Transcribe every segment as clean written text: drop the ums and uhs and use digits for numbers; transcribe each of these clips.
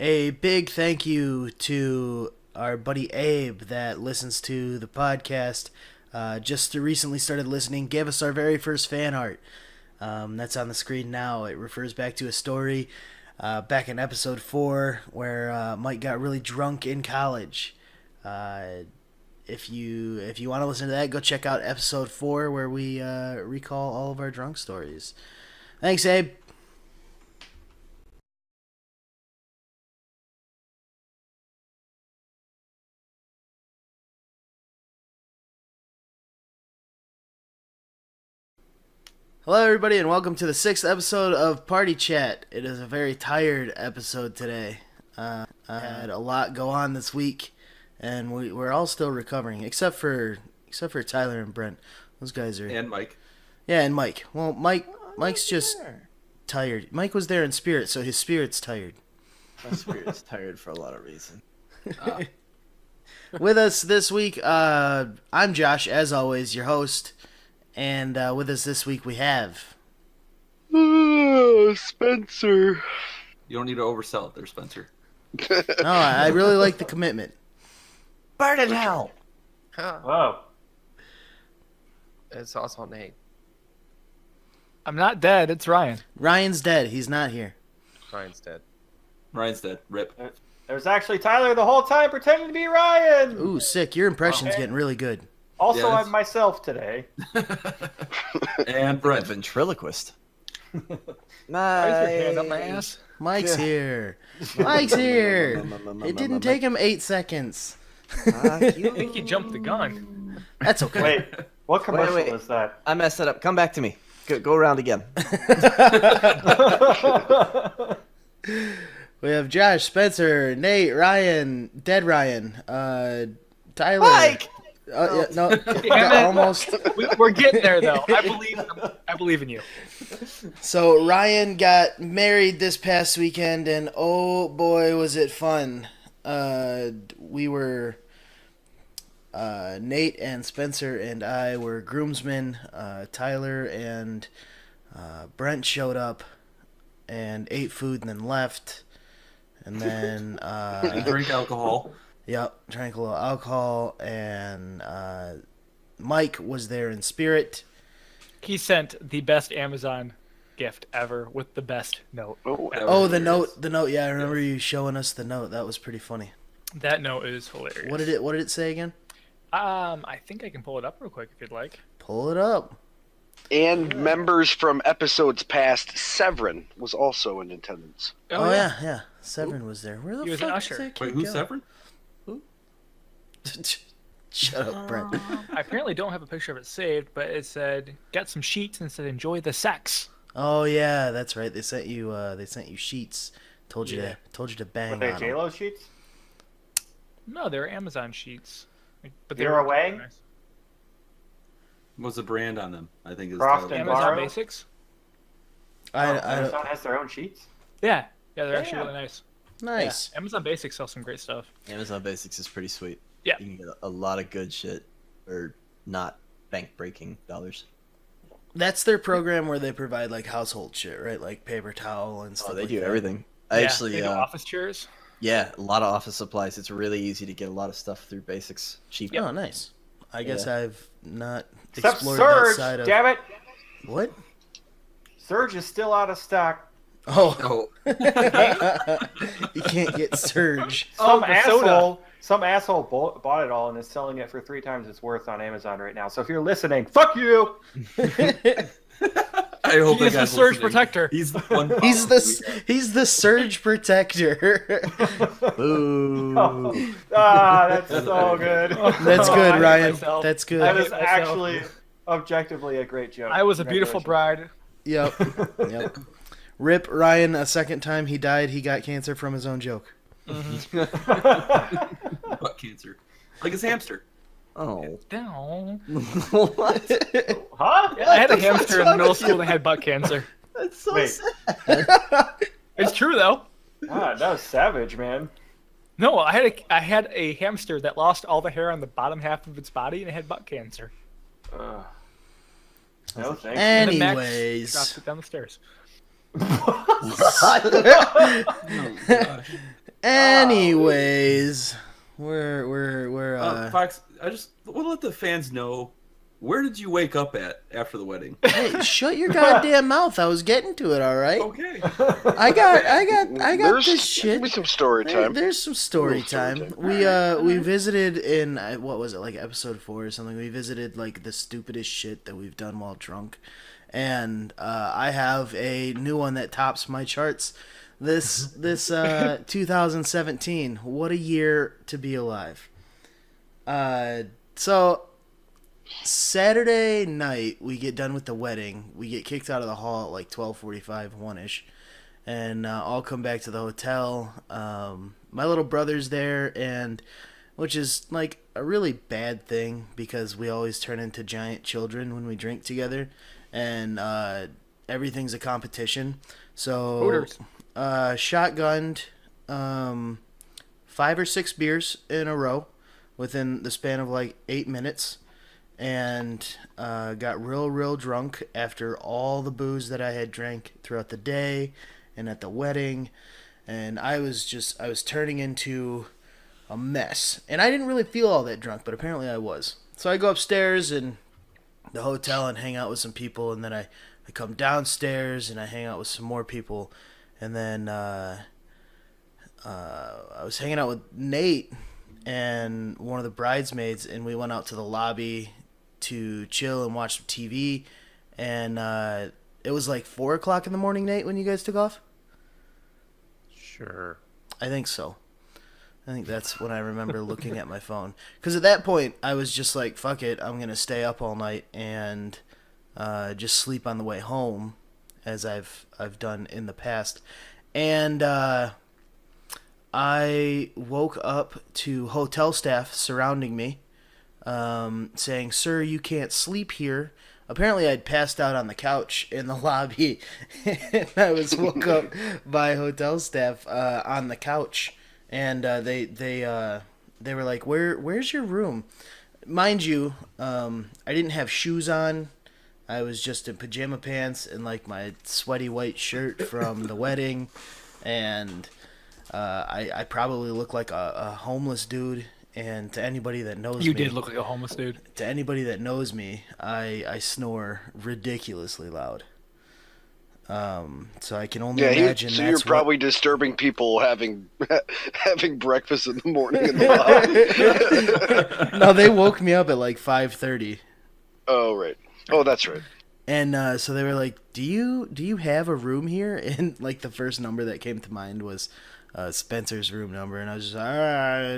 A big thank you to our buddy Abe that listens to the podcast. Just recently started listening, gave us our very first fan art. That's on the screen now. It refers back to a story back in episode 4 where Mike got really drunk in college. If you want to listen to that, go check out episode 4 where we recall all of our drunk stories. Thanks, Abe. Hello, everybody, and welcome to the 6th episode of Party Chat. It is a very tired episode today. I had a lot go on this week, and we're all still recovering, except for Tyler and Brent. Those guys are... And Mike. Yeah, and Mike. Well, Mike's just tired. Mike was there in spirit, so his spirit's tired. My spirit's tired for a lot of reasons. With us this week, I'm Josh, as always, your host. And with us this week we have... Spencer. You don't need to oversell it there, Spencer. No, I really like the commitment. Burn in hell! Wow. It's also Nate. I'm not dead. It's Ryan. Ryan's dead. He's not here. Ryan's dead. Ryan's dead. Rip. There's actually Tyler the whole time pretending to be Ryan. Ooh, sick. Your impression's getting really good. Also, Yes. I'm myself today. And Brent. Ventriloquist. Raise Nice. your hand up my ass. Mike's here. Mike's here. It didn't take him 8 seconds. I think he jumped the gun. That's okay. Wait, what commercial wait. is that? I messed it up. Come back to me. Go around again. We have Josh, Spencer, Nate, Ryan, dead Ryan, Tyler. Mike! Yeah, no, Damn it. almost. We're getting there, though. I believe in you. So Ryan got married this past weekend, and oh boy, was it fun. We were... Nate and Spencer and I were groomsmen. Tyler and Brent showed up and ate food and then left. And then, And drink alcohol. yep, drank a little alcohol. And Mike was there in spirit. He sent the best Amazon gift ever with the best note. Oh, the note. Yeah, I remember you showing us the note. That was pretty funny. That note is hilarious. What did it say again? I think I can pull it up real quick if you'd like. Pull it up. And members from episodes past, Severin was also in attendance. Oh yeah. Severin was there. Where the He was fuck an is usher. that kid Wait, who's go? Severin? Shut up, Brent. I apparently don't have a picture of it saved, but it said, "Got some sheets," and it said, "Enjoy the sex." Oh yeah, that's right. They sent you sheets. Told you to Were bang they on 'em. J-Lo sheets? No, they're Amazon sheets. But they You're were away? nice. What's the brand on them? I think it's Croft Tyler. and Amazon Borrow? Basics. I Amazon has their own sheets? Yeah, they're actually Damn. really nice. nice. Yeah, Amazon Basics sells some great stuff. Amazon Basics is pretty sweet. Yeah. You can get a lot of good shit for not bank-breaking dollars. That's their program where they provide like household shit, right? Like paper towel and stuff. Oh, they like do that. everything. They Actually, do office chairs. yeah, a lot of office supplies. It's really easy to get a lot of stuff through Basics cheap. Oh, nice. I guess Yeah. I've not Except explored that Surge, side of. damn it! What? Surge is still out of stock. Oh, Oh, you can't get Surge. Some the soda. asshole bought it all and is selling it for 3 times its worth on Amazon right now. So if you're listening, fuck you! I hope He that is the guy's surge listening. protector. He's the one. He's the Surge protector. Boo. That's so good. That's Oh, good, I hate Ryan. myself. That's That good. is actually objectively a great joke. I was a beautiful bride. Yep. Yep. Rip Ryan a second time. He died. He got cancer from his own joke. Butt cancer. Like his hamster. Oh. No. What? Huh? I had a hamster in the middle school that had butt cancer. That's so Wait. sad. It's true though. God, that was savage, man. No, I had a hamster that lost all the hair on the bottom half of its body and it had butt cancer. No, thank you. And then Max Anyways. dropped it down the stairs. Oh, gosh. Anyways, we're Fox, I just want to let the fans know, where did you wake up at after the wedding? Hey, shut your goddamn mouth. I was getting to it, all right? Okay. I got There's this shit. Give me some story time. There's some story Little story time. We visited in what was it, like episode 4 or something. We visited like the stupidest shit that we've done while drunk, and I have a new one that tops my charts. This 2017. What a year to be alive. So Saturday night we get done with the wedding. We get kicked out of the hall at like 12:45, 1ish. And I'll come back to the hotel. My little brother's there, and which is like a really bad thing because we always turn into giant children when we drink together, and everything's a competition. So Hooters. Shotgunned 5 or 6 beers in a row within the span of like 8 minutes, and got real drunk after all the booze that I had drank throughout the day and at the wedding, and I was turning into a mess, and I didn't really feel all that drunk, but apparently I was. So I go upstairs in the hotel and hang out with some people, and then I come downstairs and I hang out with some more people, and then I was hanging out with Nate and one of the bridesmaids, and we went out to the lobby to chill and watch some TV, and it was like 4 o'clock in the morning, Nate, when you guys took off? Sure. I think so. I think that's when I remember looking at my phone. Because at that point, I was just like, fuck it, I'm going to stay up all night and just sleep on the way home, as I've done in the past. And I woke up to hotel staff surrounding me, saying, "Sir, you can't sleep here." Apparently, I'd passed out on the couch in the lobby, and I was woke up by hotel staff on the couch, and they were like, "Where's your room?" Mind you, I didn't have shoes on. I was just in pajama pants and like my sweaty white shirt from the wedding, and I probably look like a homeless dude. And to anybody that knows You me, did look like a homeless dude. to anybody that knows me, I snore ridiculously loud. So I can only imagine. So that's you're probably disturbing people having breakfast in the morning in the lobby. No, they woke me up at like 5:30. Oh right. Oh, that's right. And so they were like, "Do you have a room here?" And like the first number that came to mind was Spencer's room number, and I was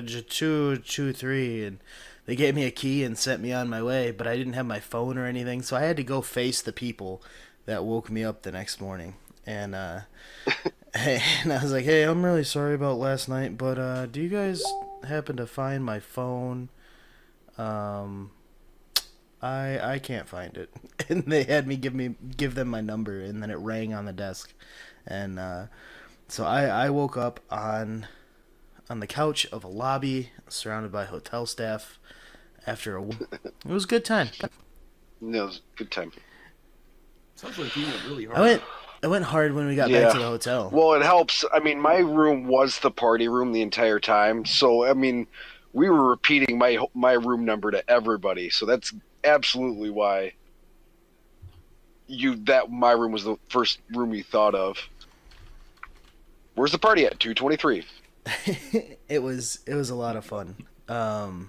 just 223, and they gave me a key and sent me on my way. But I didn't have my phone or anything, so I had to go face the people that woke me up the next morning. And and I was like, "Hey, I'm really sorry about last night, but do you guys happen to find my phone? I can't find it." And they had me give them my number, and then it rang on the desk, and so I woke up on the couch of a lobby surrounded by hotel staff after it was a good time. No, it was a good time. Sounds like you went really hard. I went hard when we got back to the hotel. Well, it helps. I mean, my room was the party room the entire time, so I mean, we were repeating my room number to everybody. So that's absolutely why my room was the first room you thought of. Where's the party at? 223. It was a lot of fun. 10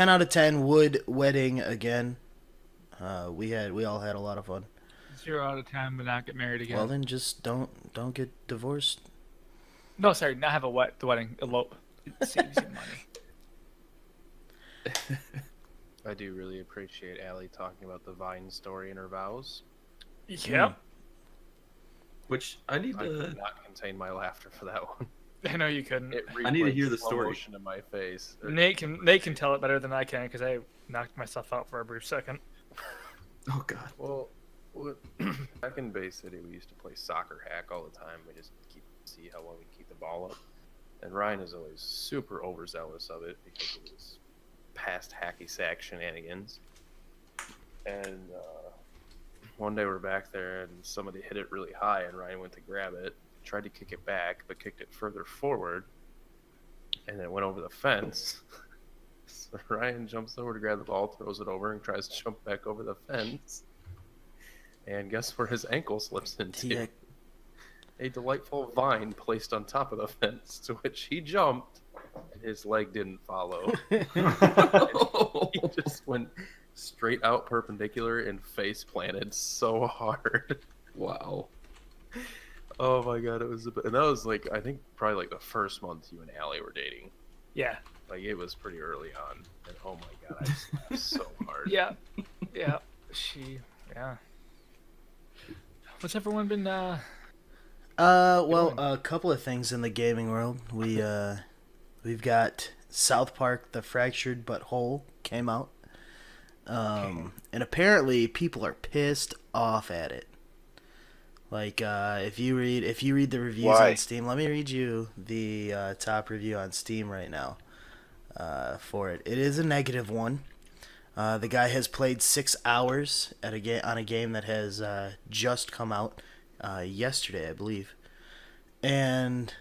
out of 10 would wedding again. We all had a lot of fun. 0 out of 10 would not get married again. Well, then just don't get divorced. No, sorry, not have the wedding. Elope. It saves you money. I do really appreciate Allie talking about the Vine story in her vows. Yep. Which I need I to. could not contain my laughter for that one. I know you couldn't. I need to hear the slow story. motion in my face. Nate can tell it better than I can because I knocked myself out for a brief second. Oh God. Well, back in Bay City, we used to play soccer hack all the time. We just see how well we keep the ball up. And Ryan is always super overzealous of it because of his past hacky sack shenanigans. And one day we're back there and somebody hit it really high, and Ryan went to grab it, tried to kick it back, but kicked it further forward, and it went over the fence. So Ryan jumps over to grab the ball, throws it over, and tries to jump back over the fence. And guess where his ankle slips into? Yeah. A delightful vine placed on top of the fence, to which he jumped. His leg didn't follow. He just went straight out perpendicular and face planted so hard. Wow. Oh my god, it was and that was like, I think probably like the first month you and Allie were dating. Yeah. Like it was pretty early on, and oh my god, I just laughed so hard. Yeah. Yeah. Yeah. What's everyone been? Well, a couple of things in the gaming world. We've got South Park: The Fractured But Whole came out, and apparently people are pissed off at it. Like, if you read the reviews Why? on Steam, let me read you the top review on Steam right now for it. It is a -1. The guy has played 6 hours on a game that has just come out yesterday, I believe. And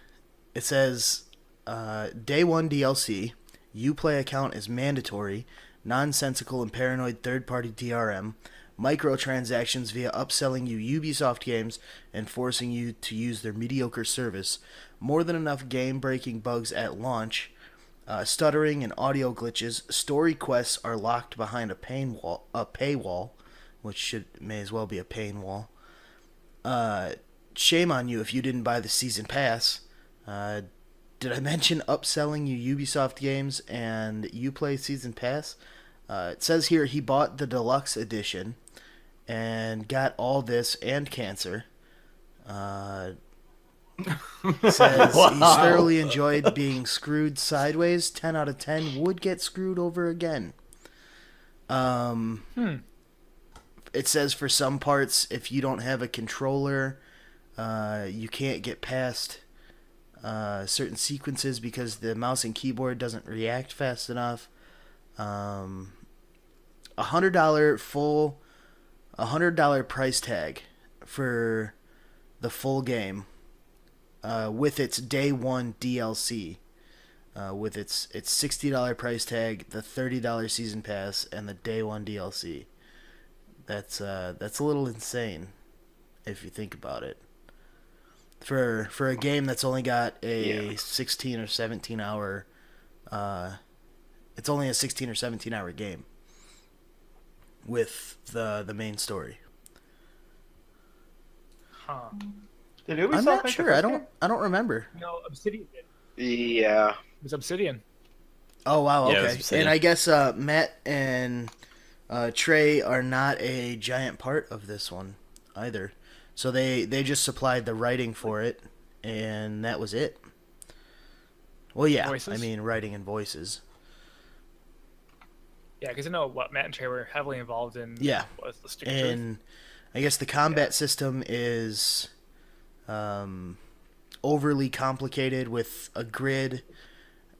it says, Day 1 DLC, Uplay account is mandatory, nonsensical and paranoid third-party DRM, microtransactions via upselling you Ubisoft games and forcing you to use their mediocre service, more than enough game-breaking bugs at launch, stuttering and audio glitches, story quests are locked behind a paywall, which may as well be a pain wall. Shame on you if you didn't buy the season pass. Did I mention upselling you Ubisoft games and Uplay season pass? It says here he bought the deluxe edition and got all this and cancer. Says he thoroughly enjoyed being screwed sideways. 10 out of 10 would get screwed over again. It says for some parts, if you don't have a controller, you can't get past certain sequences because the mouse and keyboard doesn't react fast enough. $100 price tag for the full game, with its day 1 DLC, with its $60 price tag, the $30 season pass, and the day 1 DLC. That's a little insane if you think about it. For a game that's only got a 16 or 17 hour, it's only a 16 or 17 hour game with the main story. Huh. Did Ubisoft I'm not make sure. the I first don't. game? I don't remember. No, Obsidian did. Yeah. It was Obsidian. Oh wow. Yeah, it was Okay. Obsidian. And I guess Matt and Trey are not a giant part of this one either. So they just supplied the writing for it, and that was it. Well, yeah. Voices? I mean, writing and voices. Yeah, because I know what Matt and Trey were heavily involved in. Yeah. Was the Stick of Truth. And I guess the combat system is overly complicated with a grid.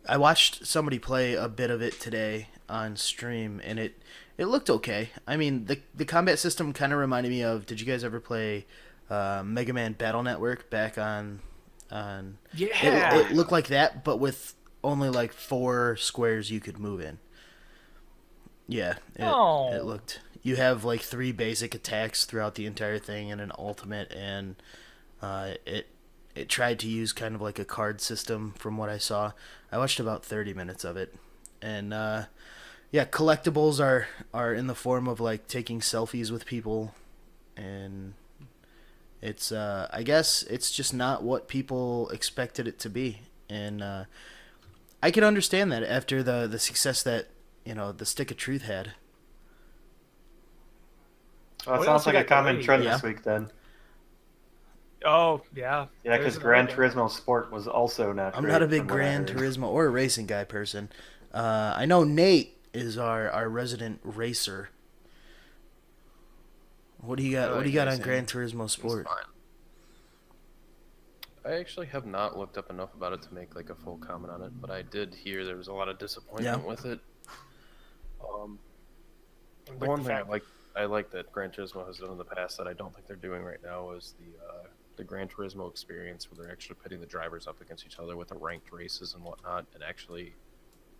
I watched somebody play a bit of it today on stream, and it looked okay. I mean, the combat system kind of reminded me of, did you guys ever play Mega Man Battle Network back on Yeah. it looked like that, but with only like 4 squares you could move in. Yeah, it looked. You have like 3 basic attacks throughout the entire thing and an ultimate, and it tried to use kind of like a card system from what I saw. I watched about 30 minutes of it, and yeah, collectibles are in the form of like taking selfies with people, and it's I guess it's just not what people expected it to be, and I can understand that after the success that the Stick of Truth had. Well, it What sounds else you like a got common delayed? trend Yeah. this week then. Oh, yeah. Yeah, because There's Gran another one. Turismo Sport was also not. I'm great not a big from what I Gran heard. Turismo or a racing guy person. I know Nate is our resident racer. What do you got? I What do you like got on racing. Gran Turismo It's Sport? fine. I actually have not looked up enough about it to make like a full comment on it, but I did hear there was a lot of disappointment Yeah. with it. The Like one the thing fact- I like that Gran Turismo has done in the past that I don't think they're doing right now is the the Gran Turismo experience where they're actually pitting the drivers up against each other with the ranked races and whatnot, and actually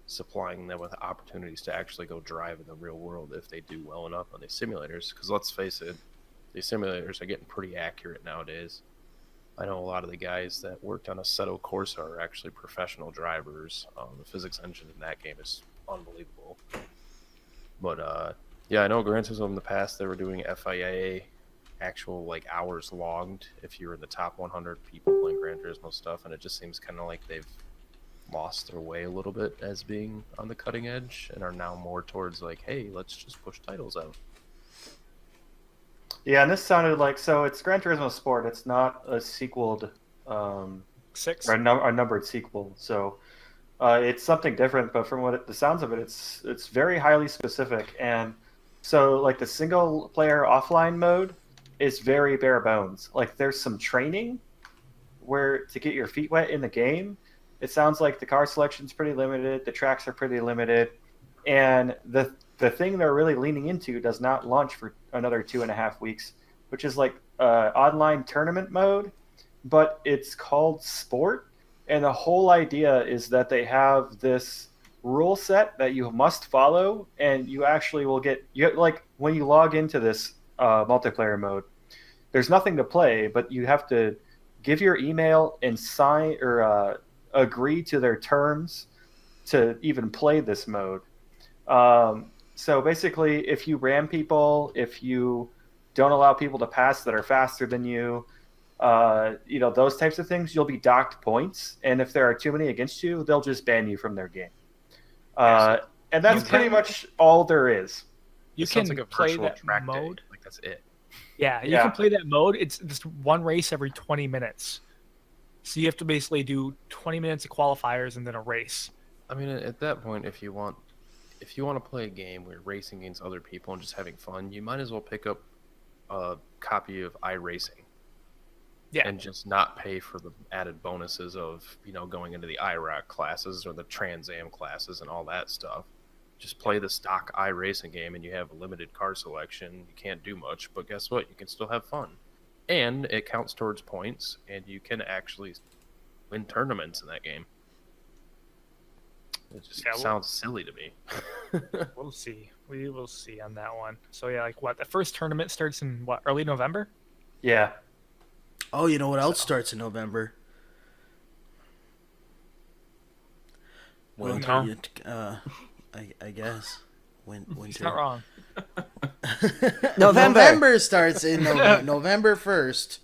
supplying them with opportunities to actually go drive in the real world if they do well enough on these simulators. Because let's face it, these simulators are getting pretty accurate nowadays. I know a lot of the guys that worked on Assetto Corsa are actually professional drivers. The physics engine in that game is unbelievable. But yeah, I know Gran Turismo in the past they were doing FIA actual like hours logged if you were in the top 100 people playing Gran Turismo stuff, and it just seems kind of like they've lost their way a little bit as being on the cutting edge and are now more towards like, hey, let's just push titles out. Yeah, and this sounded like, so it's Gran Turismo Sport. It's not a sequeled, 6. or a numbered sequel. So it's something different. But from the sounds of it, it's very highly specific. And so like the single player offline mode is very bare bones. Like there's some training where to get your feet wet in the game. It sounds like the car selection's pretty limited. The tracks are pretty limited, and the thing they're really leaning into does not launch for another 2.5 weeks, which is like online tournament mode, but it's called Sport, and the whole idea is that they have this rule set that you must follow, and you actually will get like when you log into this multiplayer mode, there's nothing to play, but you have to give your email and sign or agree to their terms to even play this mode. So basically, if you ram people, if you don't allow people to pass that are faster than you, those types of things, you'll be docked points. And if there are too many against you, they'll just ban you from their game. And that's pretty much all there is. You It sounds can like a play virtual that track day. mode. Like that's it. Yeah, you Yeah. can play that mode. It's just one race every 20 minutes. So you have to basically do 20 minutes of qualifiers and then a race. I mean, at that point, if you want to play a game where you're racing against other people and just having fun, you might as well pick up a copy of iRacing. Yeah. And just not pay for the added bonuses of, going into the IROC classes or the Trans Am classes and all that stuff. Just play the stock iRacing game and you have a limited car selection. You can't do much, but guess what? You can still have fun. And it counts towards points, and you can actually win tournaments in that game. It just sounds silly to me. We'll see. We will see on that one. So yeah, like what? The first tournament starts in what? Early November? Yeah. Oh, you know what else starts in November? No. I guess. Winter. He's not wrong. November starts in November 1st.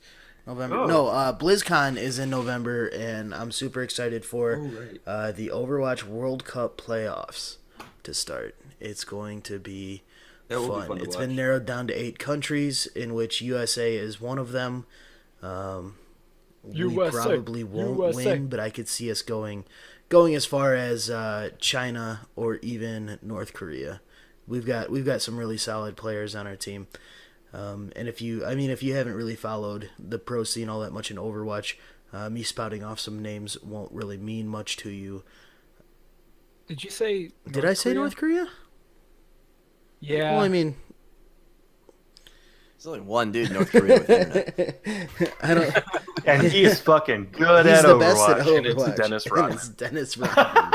Oh. No, BlizzCon is in November, and I'm super excited for the Overwatch World Cup playoffs to start. It's going to be That will be fun. fun to It's watch. been narrowed down to 8 countries, in which USA is one of them. We USA. probably won't USA. win, but I could see us going as far as China or even North Korea. We've got some really solid players on our team. And if you haven't really followed the pro scene all that much in Overwatch, me spouting off some names won't really mean much to you. Did you say? Did I say North Korea? Yeah. Well, I mean, There's only one dude in North Korea with internet. I don't. And he's fucking good He's at the Overwatch. best at Overwatch. And it's Dennis Rodman. It's Dennis Rodman.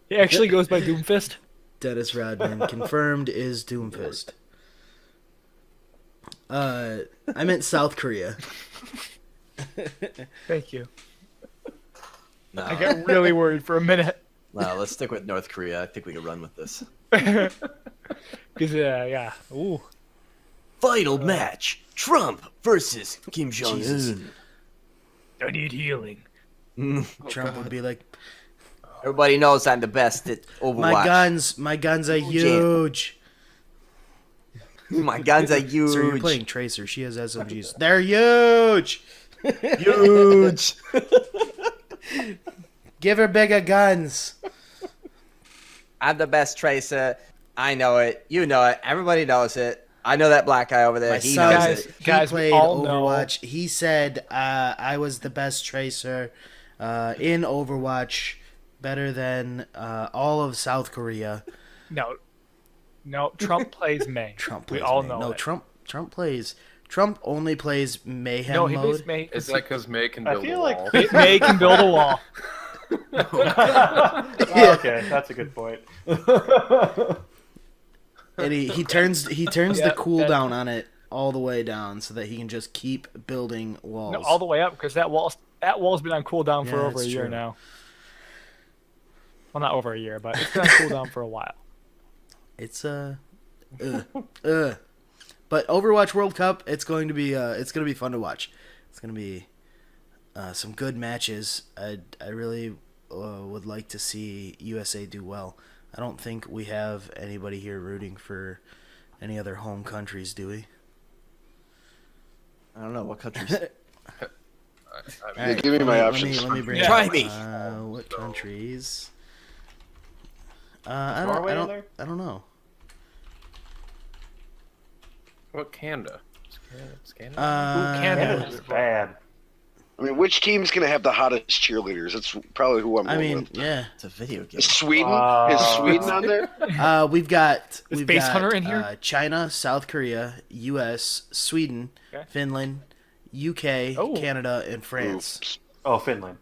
He actually goes by Doomfist. Dennis Rodman confirmed is Doomfist. I meant South Korea. Thank you. No, I got really worried for a minute. no, let's stick with North Korea. I think we can run with this. Because yeah. Ooh. Final match: Trump versus Kim Jong Jesus. Un. I need healing. Trump would be like, Everybody knows I'm the best at Overwatch. my guns are huge. My guns are huge. So you're playing Tracer. She has SMGs. They're huge. Huge. Give her bigger guns. I'm the best Tracer. I know it. You know it. Everybody knows it. I know that black guy over there. My He son, knows Guys, it. he guys, we played all know. Overwatch. He said I was the best Tracer in Overwatch, better than all of South Korea. No, Trump plays May. Trump We plays all May. know No, it. Trump plays Trump only plays mayhem No, he mode. plays May. Is that because May can I build feel a like- wall? May can build a wall. Yeah. Okay, that's a good point. And he turns the Yeah, cooldown on it all the way down so that he can just keep building walls. No, all the way up because that wall's been on cooldown for Yeah, over a that's year true. now. Well, not over a year, but it's been on cooldown for a while. It's But Overwatch World Cup, it's going to be fun to watch. It's going to be some good matches. I really would like to see USA do well. I don't think we have anybody here rooting for any other home countries, do we? I don't know what countries. Yeah, give me my options. Let me bring Yeah. Try me. What countries? Is I Norway in don't there? I don't know. What Canada? Is Canada? Canada. Canada's bad. I mean, which team's going to have the hottest cheerleaders? That's probably who I'm I going mean, with. yeah. It's a video game. Is Sweden? Uh, Is Sweden on there? We've got Is Base Hunter in here? China, South Korea, U.S., Sweden, Okay. Finland, UK, Oh. Canada, and France. Oops. Oh, Finland.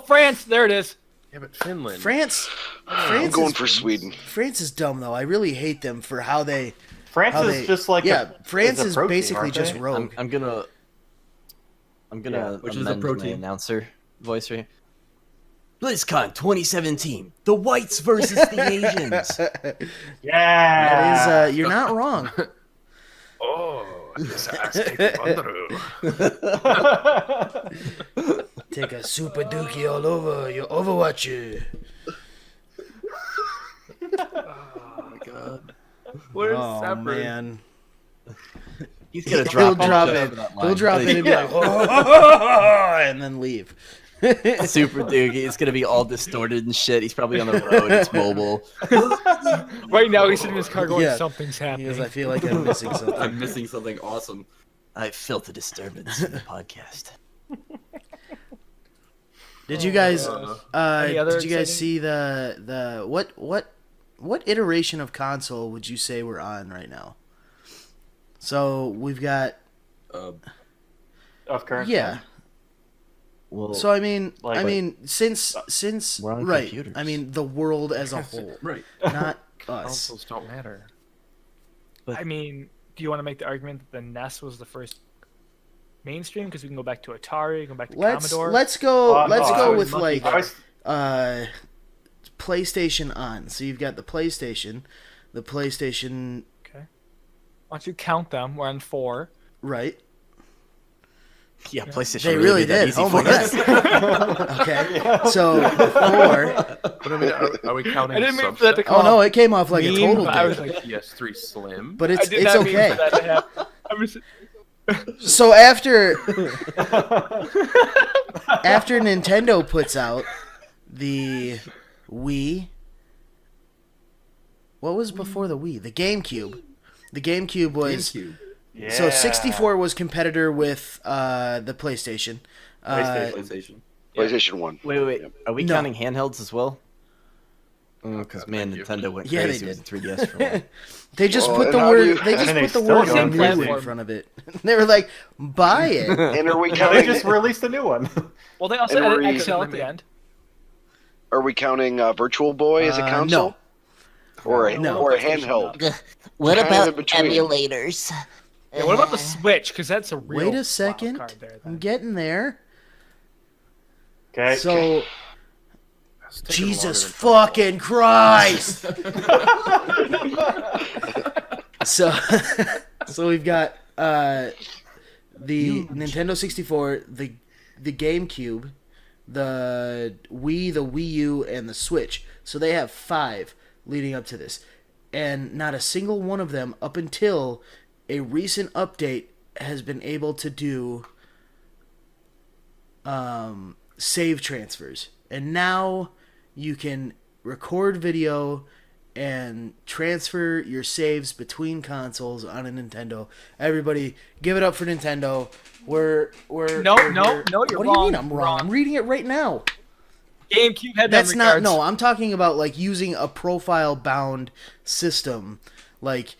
France, there it is. Yeah, but Finland. France. I'm France going is, for Sweden. France is dumb though. I really hate them for how they. France How is they just like France is is a pro team, basically aren't just they? rogue. I'm gonna Yeah, which is a amend pro my team. announcer voice right here. BlizzCon 2017: The Whites versus the Asians. Yeah. That is, you're not wrong. Oh, this Aztec Wonderoo. Take a super dookie all over your Overwatch. Oh my god. Where's Oh Severin? man. He's gonna He'll drop. drop all it. over that He'll line. drop it and be like, oh, and then leave. Super Doogie. It's gonna be all distorted and shit. He's probably on the road. It's mobile. Right now, he's sitting in his car going, Yeah. something's happening. Because I feel like I'm missing something. I'm missing something awesome. I felt a disturbance in the podcast. Did you guys? Any other Did you guys exciting- see the what iteration of console would you say we're on right now? So we've got Uh, Of current. yeah. Well, So I mean, Like- since We're on right. computers. I mean the world as a whole, right. not us. Consoles don't matter. I mean, do you want to make the argument that the NES was the first mainstream? Because we can go back to Atari, go back to Commodore. Let's go I go was with lucky like there. I was, PlayStation on. So you've got the PlayStation, Okay. Why don't you count them? We're on 4. right? yeah, PlayStation. They really made that did. easy Oh my for us. god. Okay. So 4. But I mean, are we counting I didn't mean for that to subsets? come Oh no, off it came off like a mean, total but I dick. was like, PS3 Slim. But I it's did it's not mean okay. for that to happen. I was, So after Nintendo puts out the Wii, what was before the Wii? The GameCube. The GameCube was GameCube. yeah. so 64 was competitor with the PlayStation. PlayStation. PlayStation 1. Wait. Are we No. counting handhelds as well? Because man, thank you. Nintendo went Yeah, they crazy with the 3DS for a while. They just Well, put the and how word. do you- They just And they put the still word don't new use in it. front of it. They were like, "Buy it." And are we No, they counting? just released a new one. well, they also And added we- XL at the end. Are we counting Virtual Boy as a console? Or a No. or a handheld? What Kind about of in between. emulators? Yeah, what about the Switch? Because that's a real Wait a wild second. card there, I'm then. getting there. Okay. So It's taking Jesus longer than fucking Christ. So so we've got the Nintendo 64, the GameCube, the Wii, the Wii U, and the Switch. So they have 5 leading up to this. And not a single one of them, up until a recent update, has been able to do save transfers. And now you can record video and transfer your saves between consoles on a Nintendo. Everybody, give it up for Nintendo. We're No, we're- no, we're- no, you're What do you mean wrong. I'm wrong? I'm reading it right now. GameCube had That's memory not cards. no. I'm talking about like using a profile bound system, like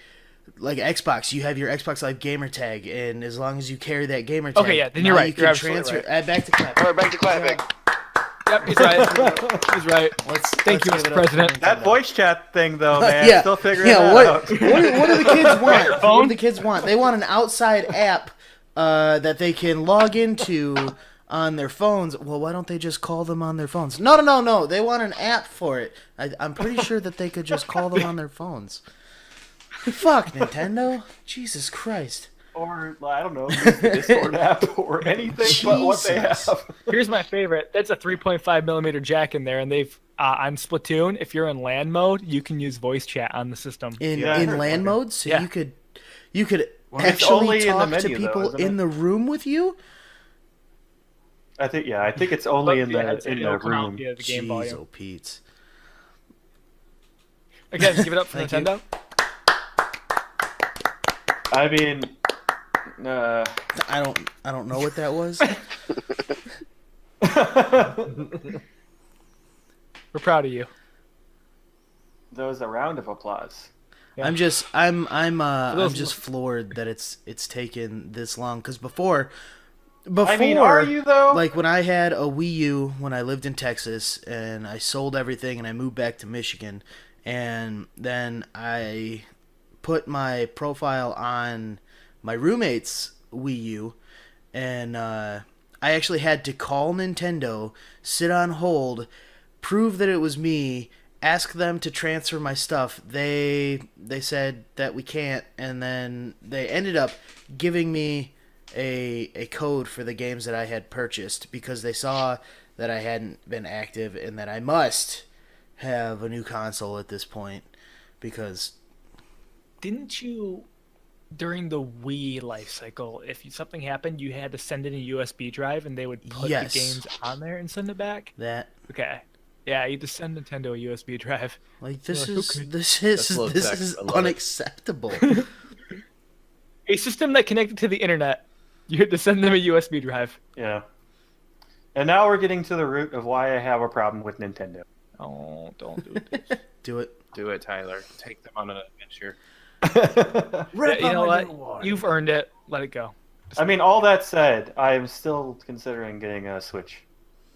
like Xbox, you have your Xbox Live gamer tag, and as long as you carry that gamer tag, Okay, yeah, then you're now right. You You're can absolutely transfer. right. Add back to clap. All right, back to clapping. Yep, he's right. He's right. Let's Thank you, give Mr. it up for President. Nintendo. That voice chat thing, though, man. Yeah. Still figuring Yeah, that what, out. what do the kids want? What Phone? do the kids want? They want an outside app that they can log into on their phones. Well, why don't they just call them on their phones? No. They want an app for it. I'm pretty sure that they could just call them on their phones. Fuck, Nintendo. Jesus Christ. Or, I don't know, use the Discord app or anything but what they Jesus. have. Here's my favorite. That's a 3.5 millimeter jack in there, and they've on Splatoon. If you're in LAN mode, you can use voice chat on the system. In Yeah, I heard LAN that. mode, so Yeah. you could It's actually only in the talk menu, to though, people isn't it? in the room with you. I think it's only in Yeah, the it'll come out room. via the game Jeez, volume. oh Pete's. Again, give it up for Thank you. Nintendo. I mean, I don't know what that was. We're proud of you. that was a round of applause. Yeah. I'm just those- floored that it's taken this long, because before I mean, are you though? like when I had a Wii U when I lived in Texas and I sold everything and I moved back to Michigan, and then I put my profile on my roommate's Wii U, and I actually had to call Nintendo, sit on hold, prove that it was me, ask them to transfer my stuff. They said that we can't, and then they ended up giving me a code for the games that I had purchased, because they saw that I hadn't been active and that I must have a new console at this point, because Didn't you, during the Wii life cycle, if something happened, you had to send in a USB drive and they would put Yes. the games on there and send it back? that Okay. Yeah, you just send Nintendo a USB drive. like this Like, is okay. this is That's low this tech. is I love it. unacceptable. A system that connected to the internet, you had to send them a USB drive. Yeah. And now we're getting to the root of why I have a problem with Nintendo. Oh, don't do this. Do it. Do it, Tyler. Take them on an adventure. Yeah, you know what? You've earned it. Let it go. I mean, all that said, I'm still considering getting a Switch.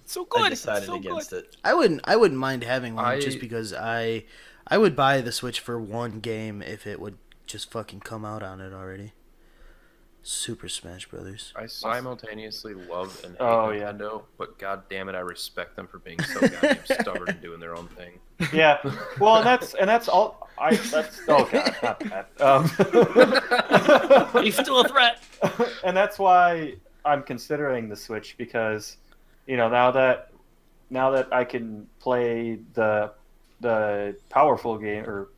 It's so good. I It's decided so against good. it. I wouldn't mind having one, just I- because I would buy the Switch for one game if it would just fucking come out on it already. Super Smash Brothers. I simultaneously love and hate Oh, yeah. Nintendo, but god damn it, I respect them for being so goddamn stubborn and doing their own thing. Yeah. Well, and that's all. That's oh god, not that. He's still a threat. And that's why I'm considering the Switch, because, now that I can play the powerful game, or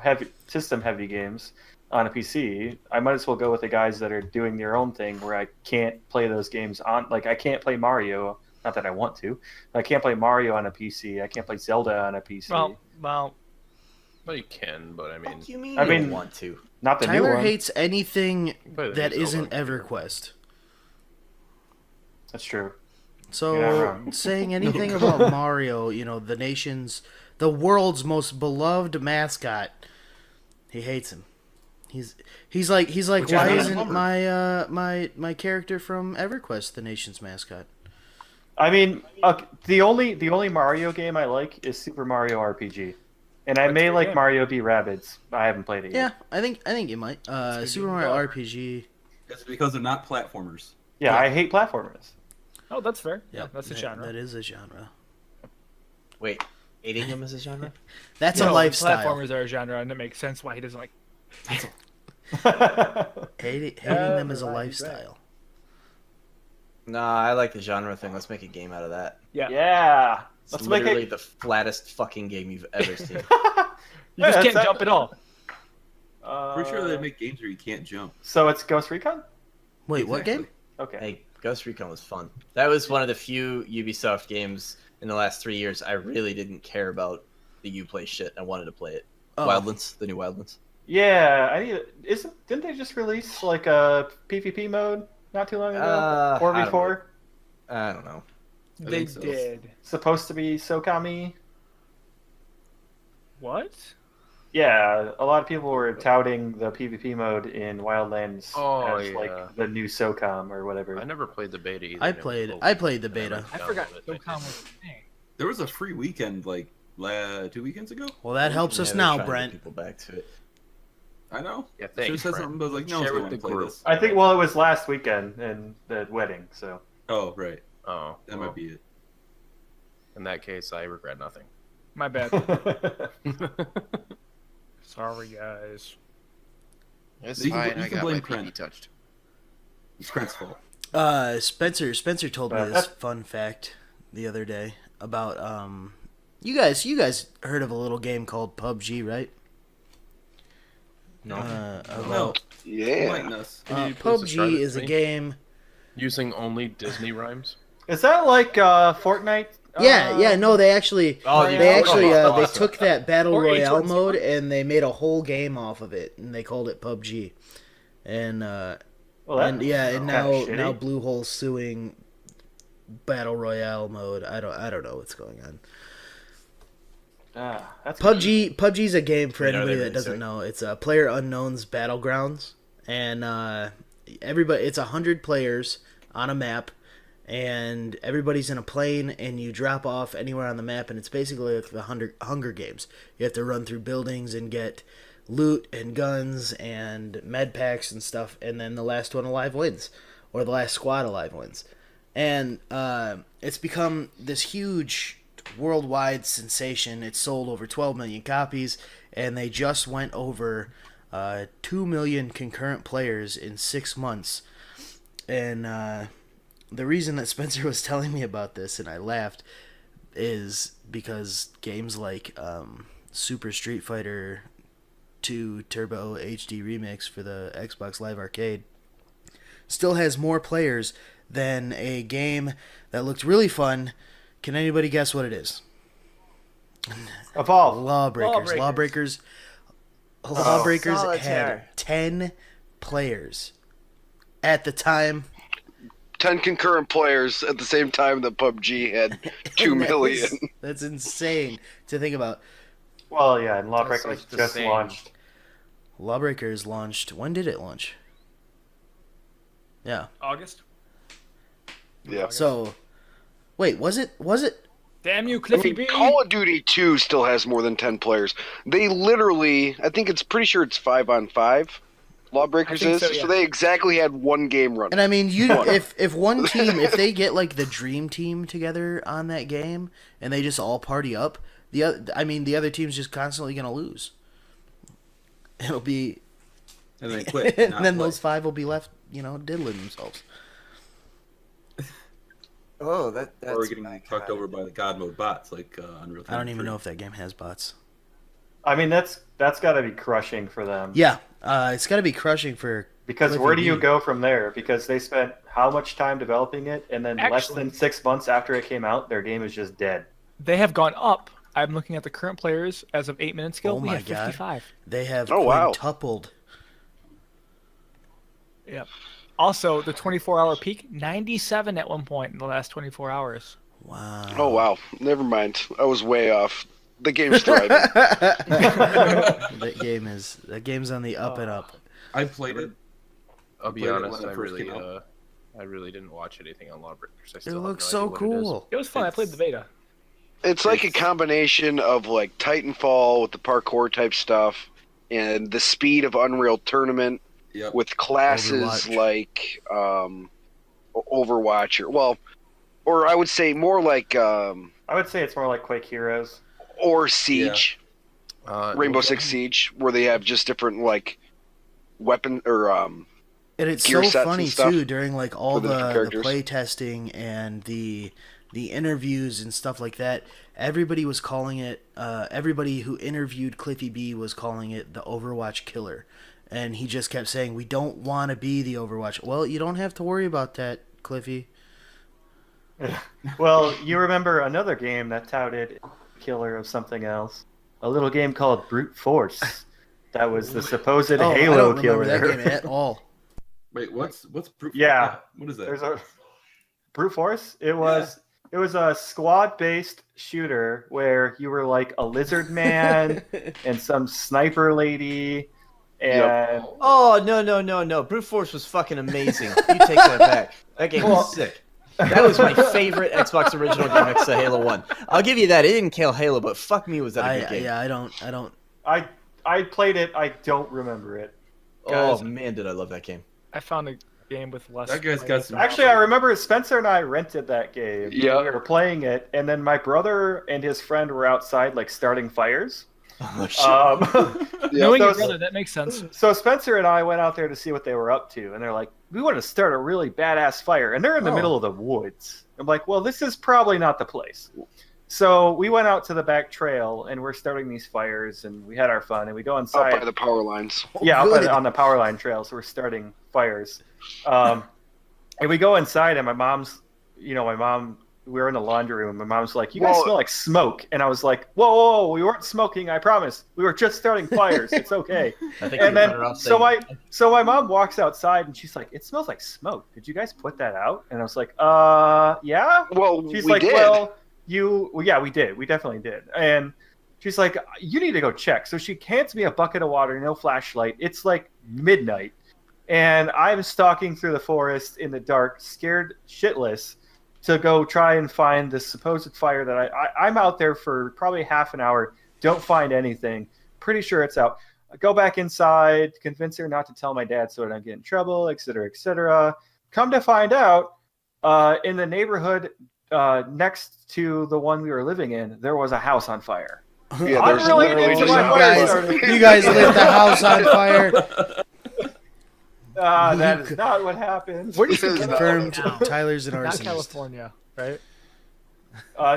heavy games on a PC, I might as well go with the guys that are doing their own thing, where I can't play those games on, like, I can't play Mario. Not that I want to. I can't play Mario on a PC. I can't play Zelda on a PC. Well, Well, you can, but I mean, What do you mean? I you don't mean- want to? Not the new Tyler one. hates anything play the that new isn't Zelda. EverQuest. That's true. So You're not wrong. saying anything about Mario, the world's most beloved mascot, he hates him. He's like, Which why is not a isn't bummer. my character from EverQuest the nation's mascot? I mean, the only Mario game I like is Super Mario RPG, and I may like Mario v Rabbids. I haven't played it Yeah, yet. I think you might. Super Mario RPG. It's because they're not platformers. Yeah, I hate platformers. oh, that's fair. Yeah, Yep, that's a that- genre. That is a genre. Wait, hating them is a genre? That's No, a lifestyle. Platformers are a genre, and it makes sense why he doesn't like. Hating them is a lifestyle. Nah, I like the genre thing. Let's make a game out of that. Yeah. It's Let's make literally it. the flattest fucking game you've ever seen. You just Yeah, can't that's- jump at all. Pretty sure they make games where you can't jump. So it's Ghost Recon. Wait, what Exactly. game? Okay. Hey, Ghost Recon was fun. That was one of the few Ubisoft games in the last 3 years I really didn't care about the Uplay shit. I wanted to play it. Oh. Wildlands, the new Wildlands. Yeah, didn't they just release like a PvP mode not too long ago? Or I don't before? I don't know. I They think so. did. Supposed to be Sokami. What? Yeah, a lot of people were touting the PvP mode in Wildlands as yeah. like the new SOCOM or whatever. I never played the beta either. I and it was played open, the and I beta. I downloaded forgot it. SOCOM was a thing. There was a free weekend like 2 weekends ago. Well, that helps us they're now, trying to get Brent. people back to it. I know. Yeah, Should thanks, have said Brent. something, but I was like, no Share one's with going to the play group. this. I think it was last weekend in the wedding, so. Oh, right. Oh, That might be it. In that case, I regret nothing. My bad. Sorry, guys. It's You can- fine. you I can got blame my PP Krent. touched. It's Krent's fault. Spencer told me this fun fact the other day about you guys heard of a little game called PUBG, right? No. No. Yeah. Enlighten us. Can you please describe PUBG it is to a me? game. Using only Disney rhymes. Is that like Fortnite? Yeah, no, they actually Oh, you they know, actually oh, they awesome. took that battle Or royale H1Z1. mode and they made a whole game off of it, and they called it PUBG. And Well, and now shitty. now Bluehole's suing battle royale mode. I don't know what's going on. That's PUBG's a game for Wait, are anybody they that really doesn't sick? know. It's a Player Unknown's Battlegrounds, and everybody. It's 100 players on a map, and everybody's in a plane, and you drop off anywhere on the map, and it's basically like the Hunger Games. You have to run through buildings and get loot and guns and med packs and stuff, and then the last one alive wins, or the last squad alive wins. And it's become this huge worldwide sensation. It sold over 12 million copies, and they just went over 2 million concurrent players in 6 months. And the reason that Spencer was telling me about this, and I laughed, is because games like Super Street Fighter 2 Turbo HD Remix for the Xbox Live Arcade still has more players than a game that looked really fun. Can anybody guess what it is? Evolve. Lawbreakers had Solitaire. 10 players at the time. 10 concurrent players at the same time that PUBG had 2 And million. That's insane to think about. Well, yeah, and That's Lawbreakers like the just same. launched. Lawbreakers launched. When did it launch? Yeah. August. Yeah. So, wait, was it? Damn you, I Cliffy mean, B. Call of Duty 2 still has more than 10 players. They literally, I think it's pretty sure it's 5-on-5. Lawbreakers I think is. so, yeah. So they exactly had one game running. And I mean, if one team, if they get like the dream team together on that game and they just all party up, the other team's just constantly gonna lose. It'll be, And then quit. and not then play. those 5 will be left, diddling themselves. Oh, that's Or we're getting fucked over by the God mode bots like Unreal Tournament I don't even 3. know if that game has bots. I mean, that's got to be crushing for them. Yeah, it's got to be crushing for. Because Cliffy where do you B. go from there? Because they spent how much time developing it, and then less Actually- than 6 months after it came out, their game is just dead. They have gone up. I'm looking at the current players as of 8 minutes ago. Oh we my have 55. They have Oh, wow. quintupled. Yep. Also, the 24-hour peak, 97 at one point in the last 24 hours. Wow. Oh, wow. Never mind. I was way off. The game's thriving. that game's on the up and up. I played it. I'll be Played it honest, when it I first really, came out. I really didn't watch anything on Lawbreakers. I It still have looks no so idea what it is. cool. It was fun. I played the beta. It's like a combination of like Titanfall with the parkour type stuff and the speed of Unreal Tournament Yep. with classes Overwatch. like Overwatch or I would say more like I would say it's more like Quake Heroes. or Siege, Rainbow Okay. Six Siege, where they have just different like weapon or And it's gear so sets and funny stuff too during like all for the different the characters. play testing and the interviews and stuff like that. Everybody was calling it. Everybody who interviewed Cliffy B was calling it the Overwatch killer, and he just kept saying, "We don't want to be the Overwatch." Well, you don't have to worry about that, Cliffy. Well, you remember another game that touted killer of something else? A little game called Brute Force. That was the supposed Oh, I Halo don't killer. remember that game at all. Wait, what's proof? Yeah. What is that? There's a Brute Force. It was It was a squad-based shooter where you were like a lizard man and some sniper lady, and Oh no! Brute Force was fucking amazing. You take that back. That game was sick. That was my favorite Xbox original game next to Halo 1. I'll give you that. It didn't kill Halo, but fuck me, was that a good game? Yeah, I don't. I played it. I don't remember it. Oh man, did I love that game. I found a game with less. That guy's got some. Actually, I remember Spencer and I rented that game. Yeah. We were playing it, and then my brother and his friend were outside, like, starting fires. Oh shit. Knowing so- your brother, that makes sense. So Spencer and I went out there to see what they were up to, and they're like, "We want to start a really badass fire," and they're in the middle of the woods. I'm like, "Well, this is probably not the place." So we went out to the back trail, and we're starting these fires, and we had our fun, and we go Up inside. by the power lines. Yeah, up Good. on the power line trail, so we're starting fires. And we go inside, and my mom, we were in the laundry room. My mom's like, "You guys Well- smell like smoke," and I was like, "Whoa, we weren't smoking. I promise. We were just starting fires. It's okay." I think And you're then, better off so saying- my mom walks outside, and she's like, "It smells like smoke. Did you guys put that out?" And I was like, yeah." Well, She's we like, did. "Well, yeah, we did. We definitely did." And she's like, "You need to go check." So she hands me a bucket of water, no flashlight. It's like midnight, and I'm stalking through the forest in the dark, scared shitless, to go try and find this supposed fire that I'm out there for probably half an hour. Don't find anything. Pretty sure it's out. I go back inside, convince her not to tell my dad so I don't get in trouble, et cetera, et cetera. Come to find out, in the neighborhood next to the one we were living in, there was a house on fire. Yeah, I'm there's really literally into just my a fire house. starter. You guys lit the house on fire. That is not what happened. Where do you think Confirmed. now? Tyler's an Not arsonist. California, right?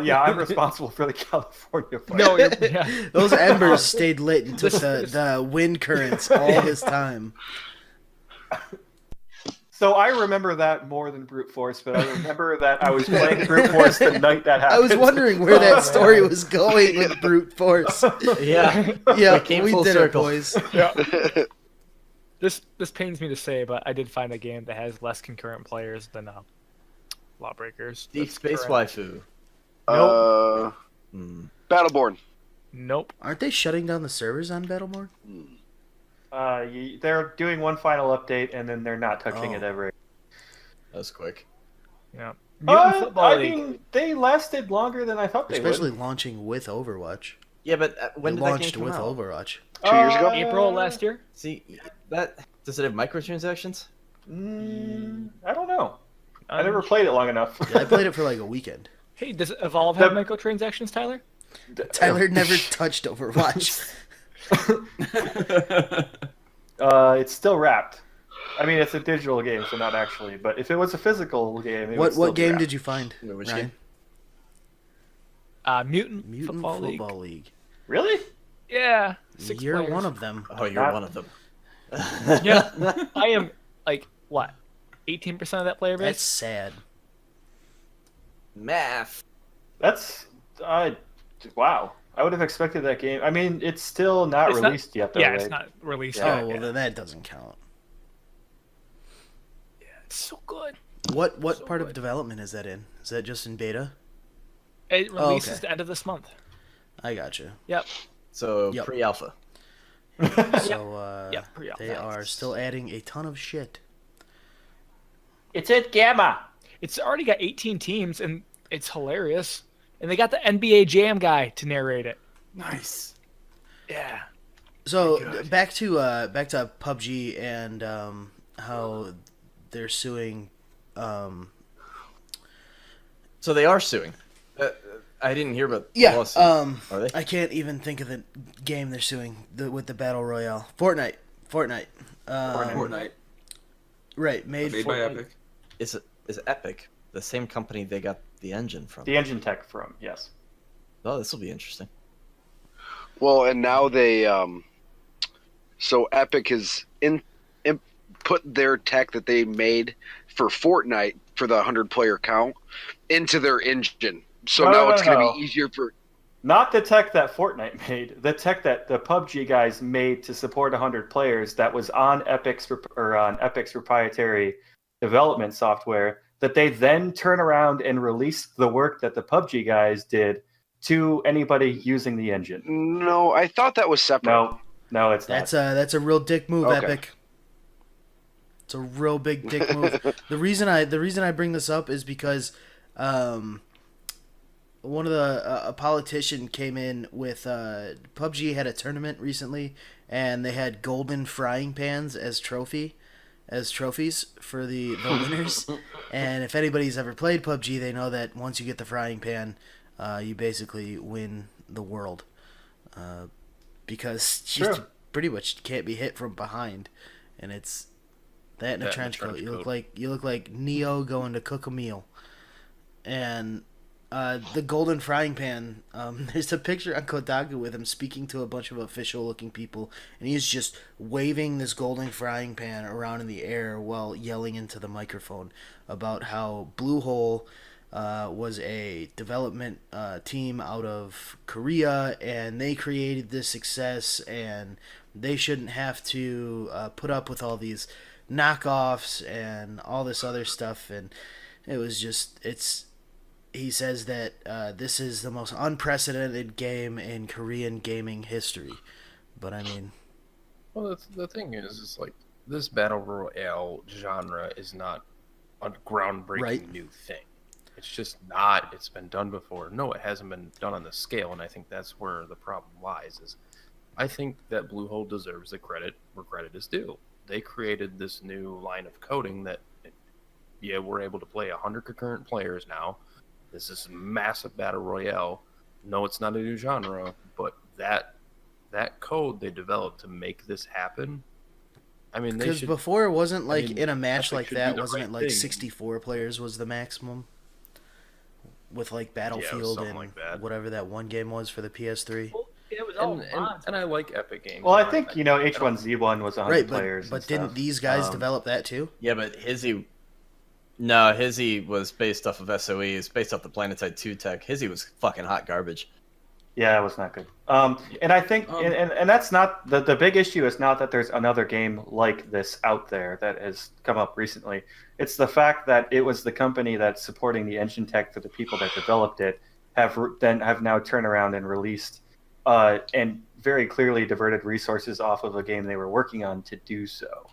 Yeah, I'm responsible for the California fire. No, yeah. Those embers stayed lit and took the wind currents all this time. So I remember that more than Brute Force, but I remember that I was playing Brute Force the night that happened. I was wondering where that story was going with brute force. Yeah. Yeah, We came we full did circle. it, boys. Yeah. This pains me to say, but I did find a game that has less concurrent players than Lawbreakers. Deep That's Space current. Waifu. Battleborn. Nope. Aren't they shutting down the servers on Battleborn? They're doing one final update, and then they're not touching it Oh. ever. That was quick. Yeah. Mutant Football I League. mean, they lasted longer than I thought they Especially would. launching with Overwatch. Yeah, but when They did that launched game come with out? Overwatch. 2 years ago? April last year. See, that does it have microtransactions? I don't know. I never played it long enough. Yeah, I played it for like a weekend. Hey, does Evolve have microtransactions, Tyler? Tyler never touched Overwatch. It's still wrapped. I mean, it's a digital game, so not actually. But if it was a physical game, it would still What be game wrapped. did you find? Which Ryan? Mutant, Mutant Football, Football League. League. Really? Yeah. 6 You're players. one of them. Oh, you're Not- one of them. Yeah. I am like what? 18% of that player That's base. sad. Math. That's wow. I would have expected that game. I mean, it's still not It's not- released yet, though. Yeah, right? it's not released Yeah. yet. Oh well, yeah. then that doesn't count. It's so good. What So part of good. development is that in? Is that just in beta? It Oh, releases okay. the end of this month. I gotcha. Yep. So Yep. pre-alpha. So Yep, pre-alpha. they are still adding a ton of shit. It's at Gamma. It's already got 18 teams, and it's hilarious. And they got the NBA Jam guy to narrate it. Nice. Yeah. So back to PUBG and how they're suing. So they are suing. I didn't hear about the Yeah. lawsuit. Are they? I can't even think of the game they're suing with the battle royale. Fortnite. Fortnite. Right. Made Made by Fortnite. Epic. Is Epic the same company they got the engine from? The engine tech from, yes. Oh, this will be interesting. Well, and now they, so Epic has put their tech that they made for Fortnite for the 100-player count into their engine. So No, now no, it's going to no. be easier for. Not the tech that Fortnite made. The tech that the PUBG guys made to support 100 players that was on Epic's proprietary development software that they then turn around and release the work that the PUBG guys did to anybody using the engine. No, I thought that was separate. No, it's That's not. that's a real dick move, Okay. Epic. It's a real big dick move. The reason I bring this up is because one of the a politician came in with PUBG had a tournament recently, and they had golden frying pans as trophies for the winners. And if anybody's ever played PUBG, they know that once you get the frying pan, you basically win the world, because you True. pretty much can't be hit from behind, and it's that in a trench coat. You look like Neo going to cook a meal. And the golden frying pan, there's a picture on Kotaku with him speaking to a bunch of official-looking people, and he's just waving this golden frying pan around in the air while yelling into the microphone about how Bluehole was a development team out of Korea, and they created this success, and they shouldn't have to put up with all these knockoffs and all this other stuff. And it was just, he says that this is the most unprecedented game in Korean gaming history. But I mean, Well, the thing is like this battle royale genre is not a groundbreaking Right. new thing. It's just not. It's been done before. No, it hasn't been done on this scale, and I think that's where the problem lies. Is I think that Bluehole deserves the credit where credit is due. They created this new line of coding that, yeah, we're able to play 100 concurrent players now. This is a massive battle royale. No, it's not a new genre, but that code they developed to make this happen. I mean, they because should. before it wasn't like mean, in a match Epic like should do that, the wasn't right it like thing. 64 players was the maximum? With like Yeah, it was Battlefield something and like that. whatever that one game was for the PS3. Well, it was all And I like Epic Games. Well, I know, think, H1Z1 was 100 Right, players. but and didn't stuff. these guys develop that too? Yeah, but Hizzy was based off of SOE. It's based off the PlanetSide 2 tech. Hizzy was fucking hot garbage. Yeah, it was not good. And I think, and that's not the big issue. Is not that there's another game like this out there that has come up recently. It's the fact that it was the company that's supporting the engine tech for the people that developed it have now turned around and released and very clearly diverted resources off of a game they were working on to do so.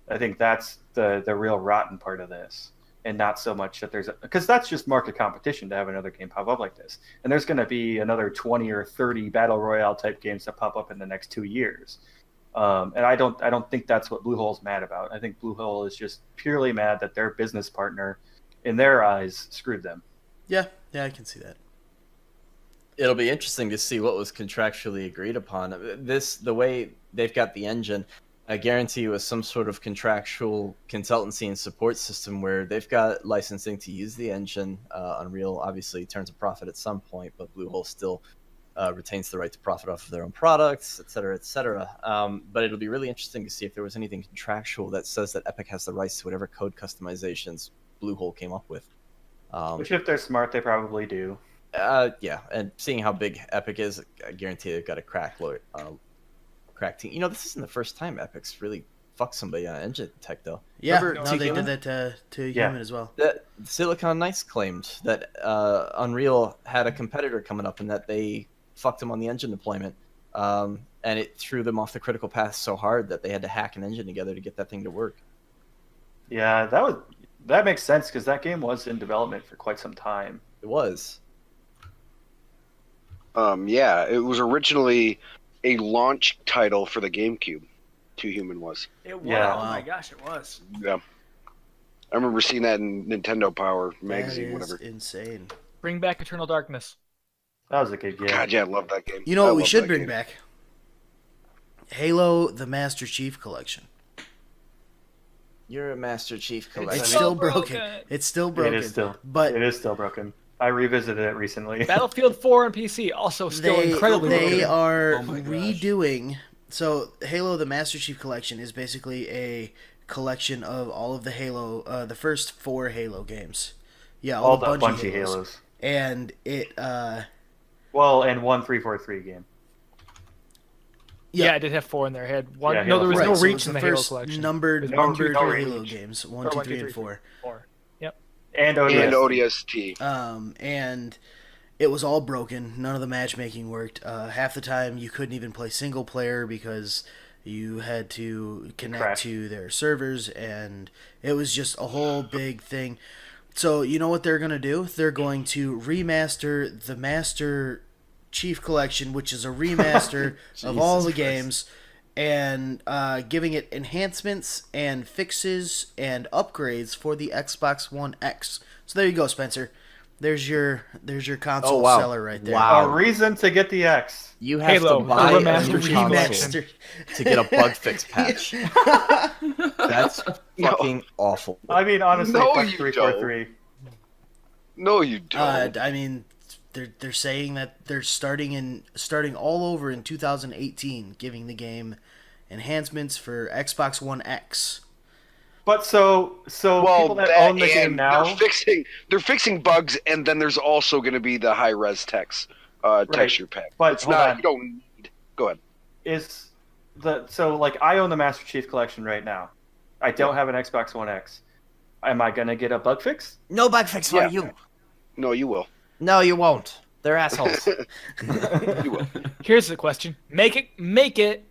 I think that's the real rotten part of this. And not so much that because that's just market competition to have another game pop up like this. And there's going to be another 20 or 30 battle royale type games that pop up in the next 2 years. And I don't think that's what Bluehole's mad about. I think Bluehole is just purely mad that their business partner, in their eyes, screwed them. Yeah, I can see that. It'll be interesting to see what was contractually agreed upon. The way they've got the engine, I guarantee you, is some sort of contractual consultancy and support system where they've got licensing to use the engine. Unreal obviously turns a profit at some point, but Bluehole still retains the right to profit off of their own products, et cetera, et cetera. But it'll be really interesting to see if there was anything contractual that says that Epic has the rights to whatever code customizations Bluehole came up with. Which, if they're smart, they probably do. Yeah, and seeing how big Epic is, I guarantee they've got a crack team. This isn't the first time Epic's really fucked somebody on engine tech, though. Yeah, Remember no, they T-Human? did that to Yeah. Human as well. That Silicon Knights claimed that Unreal had a competitor coming up and that they fucked him on the engine deployment, and it threw them off the critical path so hard that they had to hack an engine together to get that thing to work. Yeah, that makes sense because that game was in development for quite some time. It was. Yeah, it was originally a launch title for the GameCube. T-Human was. It was. Yeah. Oh my gosh, it was. Yeah. I remember seeing that in Nintendo Power That magazine, is whatever. insane. Bring back Eternal Darkness. That was a good game. God, yeah, I love that game. You know I what we love should that bring game. back? Halo: The Master Chief Collection. You're a Master Chief It's collector. still broken. broken. It's still broken. It is still. But It is still broken. I revisited it recently. Battlefield 4 on PC also still incredibly they broken. are Oh my gosh. redoing. So Halo: The Master Chief Collection is basically a collection of all of the Halo, the first 4 Halo games. Yeah, All the Bungie Bungie Halos. Halos. And it, Well, and 1-3-4-3 game. Yeah, I did have 4 in there. I had one. Yeah, no, there was right, no so Reach it's in the the Halo first collection. numbered There's no Halo Reach. games, 1, Or 2, 1, 3, 2, and 3, 4. 4. Yep. And And ODST. ODST. And it was all broken. None of the matchmaking worked. Half the time you couldn't even play single player because you had to connect to their servers, and it was just a whole big thing. So you know what they're going to do? They're going to remaster the Master Chief Collection, which is a remaster of all the games, and giving it enhancements and fixes and upgrades for the Xbox One X. So there you go, Spencer. There's your console seller right there. Wow. A reason to get the X. You have Halo, to buy a remastered new console Remastered. to get a bug fix patch. That's fucking awful. I mean, honestly, No, fuck you 343. No, you don't. I mean, they're saying that they're starting all over in 2018, giving the game enhancements for Xbox One X. But so people that own the game and now, they're fixing bugs, and then there's also going to be the high res texture pack. But It's hold not. on. You don't need. Go ahead. I own the Master Chief Collection right now. I don't have an Xbox One X. Am I gonna get a bug fix? No bug fix for you. No, you will. No, you won't. They're assholes. You will. Here's the question: Make it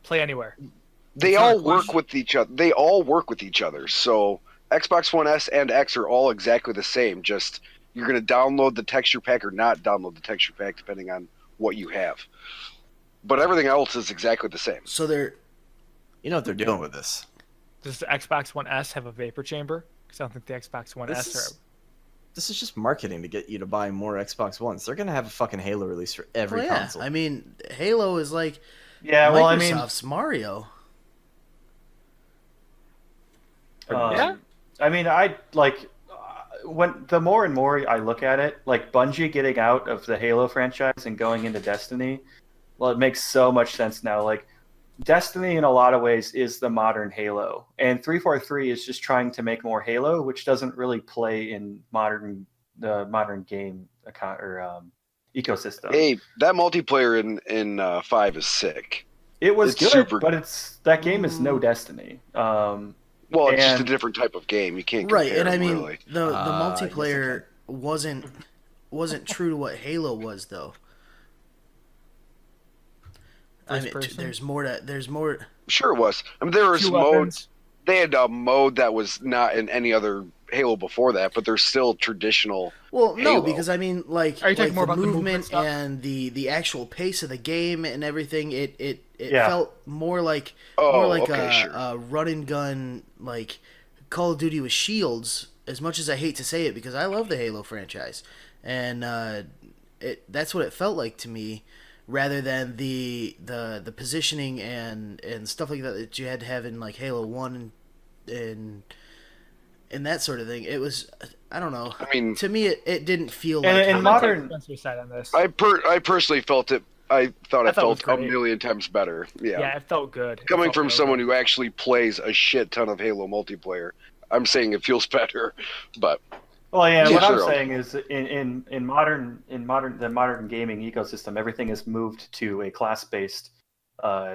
play anywhere. They all work with each other. They all work with each other. So Xbox One S and X are all exactly the same. Just you're going to download the texture pack or not download the texture pack depending on what you have. But everything else is exactly the same. So they're You know what they're doing with this. Does the Xbox One S have a vapor chamber? Because I don't think the Xbox One S This is just marketing to get you to buy more Xbox Ones. They're going to have a fucking Halo release for every well, yeah. console. I mean, Halo is like Yeah, well, I mean, Microsoft's Mario. Yeah? I mean, when the more and more I look at it, like Bungie getting out of the Halo franchise and going into Destiny, well, it makes so much sense now. Like, Destiny in a lot of ways is the modern Halo, and 343 is just trying to make more Halo, which doesn't really play in the modern game ecosystem. Hey, that multiplayer in 5 is sick. It was it's good, super- but that game is no Destiny. Well, it's just a And- different type of game. You can't Right, compare and I them, mean really. the yes, I multiplayer wasn't true to what Halo was though. I First mean, person? there's more. Sure it was. I mean, there was Two modes. weapons. They had a mode that was not in any other Halo before that, but they're still traditional. Well, no, Halo. because I mean, like, Are you talking like more the about the movement movement stuff? and the actual pace of the game and everything. It Yeah. felt more like Oh, a, okay, sure. a run and gun, like Call of Duty with shields. As much as I hate to say it, because I love the Halo franchise, and that's what it felt like to me, rather than the positioning and stuff like that you had to have in like Halo 1 and that sort of thing. It was, I don't know. I mean, To me, it didn't feel And like in I'm gonna take modern- Spencer's side on this. I personally felt it. I thought I it thought it was felt a great. million times better. Yeah, it felt good. It Coming felt from really someone good. who actually plays a shit ton of Halo multiplayer, I'm saying it feels better. But Well, yeah. Yeah, What I'm sure. saying is, in modern gaming ecosystem, everything is moved to a class-based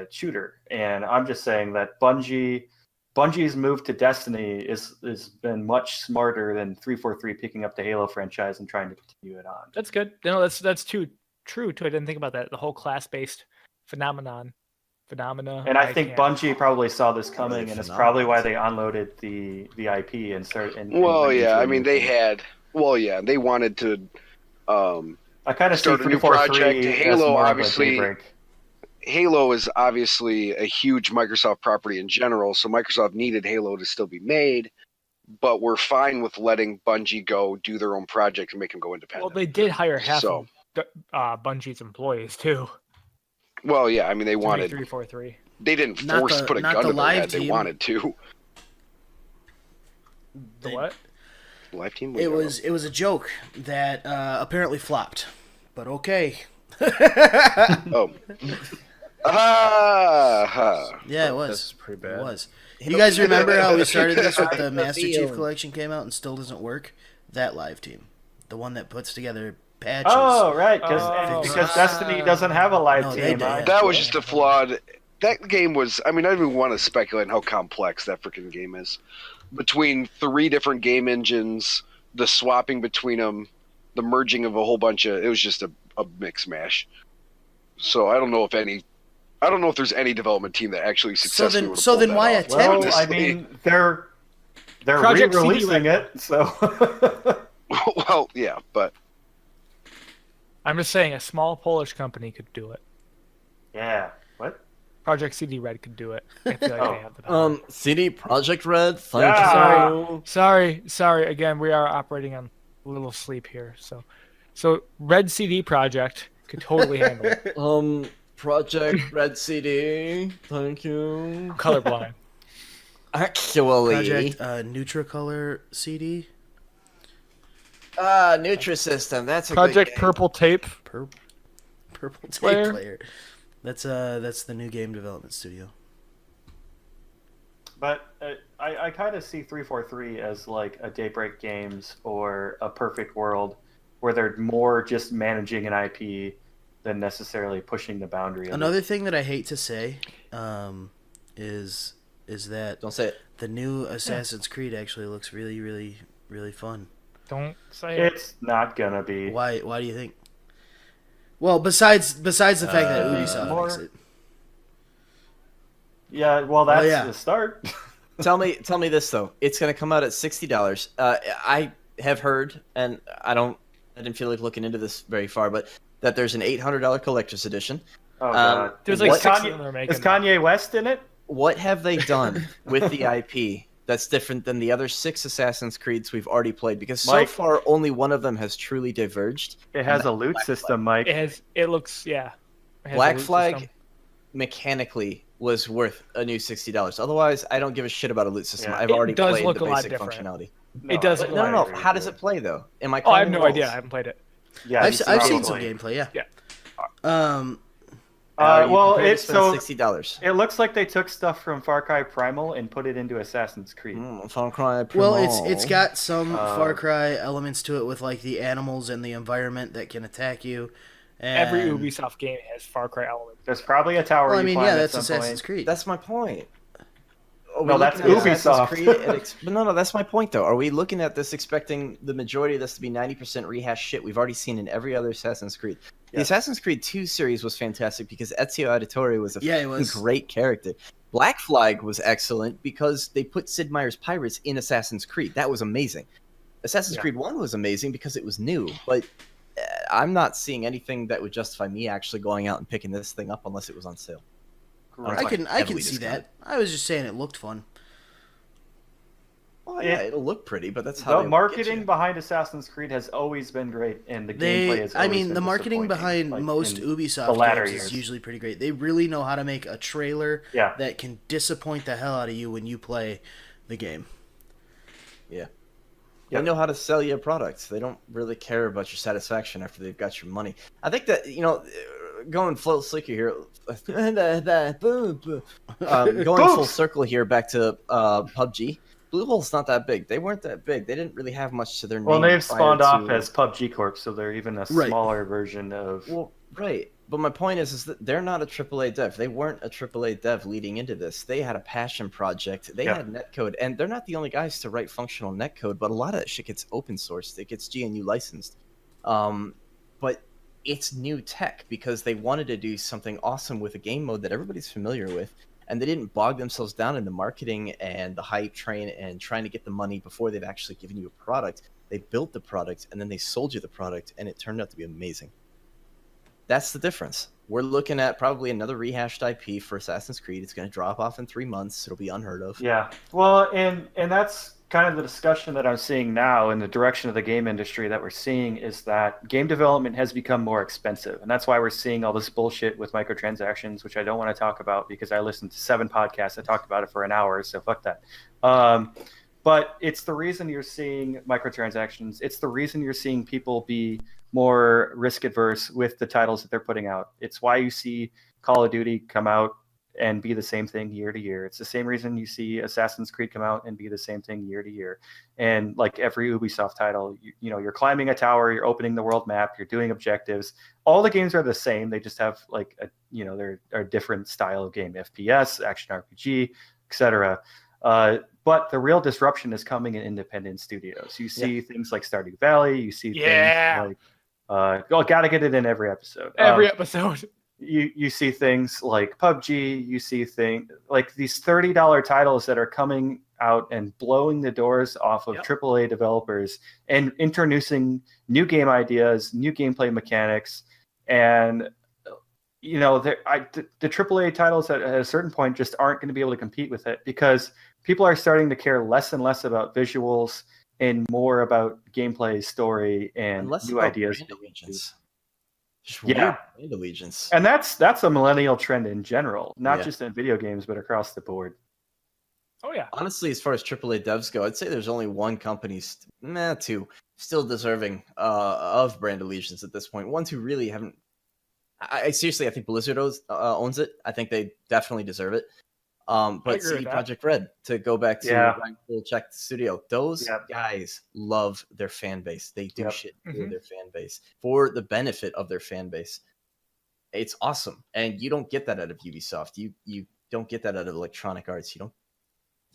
shooter, and I'm just saying that Bungie's move to Destiny has been much smarter than 343 picking up the Halo franchise and trying to continue it on. That's good. No, that's too true. Too. I didn't think about that. The whole class-based phenomena. And I think can't- Bungie probably saw this coming, and it's phenomenal. probably why they unloaded the IP and started. And well, went yeah. into a I mean, new they thing. had. Well, yeah. They wanted to. I kind of see start a new 343 project. as Halo, more of a obviously- daybreak. Halo is obviously a huge Microsoft property in general, so Microsoft needed Halo to still be made, but we're fine with letting Bungie go do their own project and make them go Well, independent. they did hire half So- of Bungie's employees too. Well, yeah, I mean, they To make wanted. 343. They didn't Not force the- put a not gun the to their live head. They team. wanted to. The what? Live team. it was a joke that apparently flopped, but okay. Oh. Ah, Yeah, it was. That's pretty bad. It was. You guys remember how we started this with the Master Chief Collection came out and still doesn't work? That live team, the one that puts together patches. Oh, right, Oh, because right. Destiny doesn't have a live No, they team. do. I- that was just a flawed. that game was. I mean, I don't even want to speculate on how complex that freaking game is. Between 3 different game engines, the swapping between them, the merging of a whole bunch of. It was just a mix mash. So I don't know if there's any development team that actually successfully. So then why off. attempt? Well, I mean, they're Project CD re-releasing Red. it, so. Well, yeah, but I'm just saying, a small Polish company could do it. Yeah. What? Project CD Red could do it. I feel like Oh. they have the power. CD Project Red. Thank Yeah. you. Sorry. Again, we are operating on a little sleep here. So Red CD Project could totally handle it. Project Red CD. Thank you. Colorblind. Actually, Project Nutricolor CD. Nutrisystem. That's a Project good game. Purple Tape. Purple Tape Player. Player. That's the new game development studio. But I kind of see 343 as like a Daybreak Games or a Perfect World, where they're more just managing an IP than necessarily pushing the boundary. Of Another it. thing that I hate to say is that Don't say it. the new Assassin's Creed actually looks really, really, really fun. Don't say it. It's not gonna be. Why do you think? Well, besides the fact that Ubisoft more- makes it. Yeah, well, that's yeah. the start. Tell me this though. It's going to come out at $60. I have heard, and I didn't feel like looking into this very far, but that there's an $800 collector's edition. Oh god. There's like What- 6 of them they're making. Is Kanye West in it? What have they done with the IP that's different than the other 6 Assassin's Creeds we've already played? Because Mike. so far, only one of them has truly diverged. It has a loot system, Mike. It looks, yeah. It has a Black loot Flag system. mechanically was worth a new $60. Otherwise, I don't give a shit about a loot system. Yeah. I've It already does played look the a lot basic different. functionality. It does look No, I no. agree How with does you. it play though? Am I? Oh, I have calling no the idea. I rolls? haven't played it. Yeah, I've seen some probably. gameplay. Yeah. Yeah. Well, it's it's so $60. it looks like they took stuff from Far Cry Primal and put it into Assassin's Creed. Far Cry Well, Primal. it's got some Uh, Far Cry elements to it with like the animals and the environment that can attack you. And, Every Ubisoft game has Far Cry elements. There's probably a tower. Well, I you mean, climb yeah, at that's some Assassin's point. Creed. That's my point. Are we No, that's looking at Assassin's Ubisoft. Creed but no, that's my point though. Are we looking at this expecting the majority of this to be 90% rehashed shit we've already seen in every other Assassin's Creed? The Yeah. Assassin's Creed 2 series was fantastic because Ezio Auditore was a Yeah, it fucking was. great character. Black Flag was excellent because they put Sid Meier's Pirates in Assassin's Creed. That was amazing. Assassin's Yeah. Creed 1 was amazing because it was new, but I'm not seeing anything that would justify me actually going out and picking this thing up unless it was on sale. I can heavily see discounted. that. I was just saying it looked fun. Well, yeah, It- it'll look pretty, but that's how The they marketing get you. behind Assassin's Creed has always been great, and the gameplay is. I mean, the marketing behind most Ubisoft Ubisoft latter games years. is usually pretty great. They really know how to make a trailer Yeah. that can disappoint the hell out of you when you play the game. Yeah. Yep. They know how to sell you a product. They don't really care about your satisfaction after they've got your money. I think that, going full slicker here, going full circle here back to PUBG. Bluehole's not that big. They weren't that big. They didn't really have much to their name. Well, they've prior spawned off to- as PUBG Corp, so they're even a Right. smaller version of. Well, right. But my point is that they're not a AAA dev. They weren't a AAA dev leading into this. They had a passion project. They Yeah. had netcode, and they're not the only guys to write functional netcode. But a lot of that shit gets open sourced. It gets GNU licensed. But it's new tech because they wanted to do something awesome with a game mode that everybody's familiar with, and they didn't bog themselves down in the marketing and the hype train and trying to get the money before they've actually given you a product. They built the product and then they sold you the product, and it turned out to be amazing. That's the difference. We're looking at probably another rehashed IP for Assassin's Creed. It's going to drop off in 3 months. It'll be unheard of. Yeah. Well, and that's kind of the discussion that I'm seeing now in the direction of the game industry that we're seeing is that game development has become more expensive. And that's why we're seeing all this bullshit with microtransactions, which I don't want to talk about because I listened to 7 podcasts that talked about it for an hour. So fuck that. But it's the reason you're seeing microtransactions. It's the reason you're seeing people be more risk adverse with the titles that they're putting out. It's why you see Call of Duty come out and be the same thing year to year. It's the same reason you see Assassin's Creed come out and be the same thing year to year. And like every Ubisoft title, you know, you're climbing a tower, you're opening the world map, you're doing objectives. All the games are the same. They just have like they're a different style of game, FPS, action RPG, etc. But the real disruption is coming in independent studios. You see things like Stardew Valley. You see things like gotta get it in every episode. Every episode. You see things like PUBG. You see things like these $30 titles that are coming out and blowing the doors off of AAA developers and introducing new game ideas, new gameplay mechanics, and you know the AAA titles at a certain point just aren't going to be able to compete with it because people are starting to care less and less about visuals and more about gameplay, story, and new ideas. Just weird brand allegiance. And that's a millennial trend in general, not just in video games, but across the board. Oh yeah. Honestly, as far as AAA devs go, I'd say there's only one company, two, still deserving of brand allegiance at this point. Ones who really haven't. I seriously, I think Blizzard owns it. I think they definitely deserve it. But CD Projekt Red, to go back to Ryan Check the studio, those guys love their fan base. They do shit for their fan base, for the benefit of their fan base. It's awesome, and you don't get that out of Ubisoft. You don't get that out of Electronic Arts. You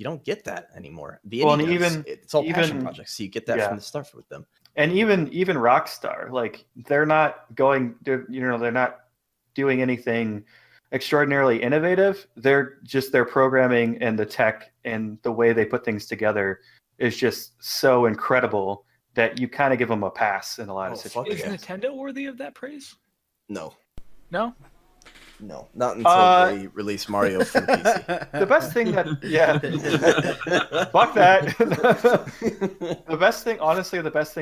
don't get that anymore. It's all passion projects, so you get that from the start with them. And even Rockstar, like they're not doing anything extraordinarily innovative. Their programming and the tech and the way they put things together is just so incredible that you kind of give them a pass in a lot of situations. Is Nintendo worthy of that praise? No, not until they release Mario for the PC. The best thing fuck that. The best thing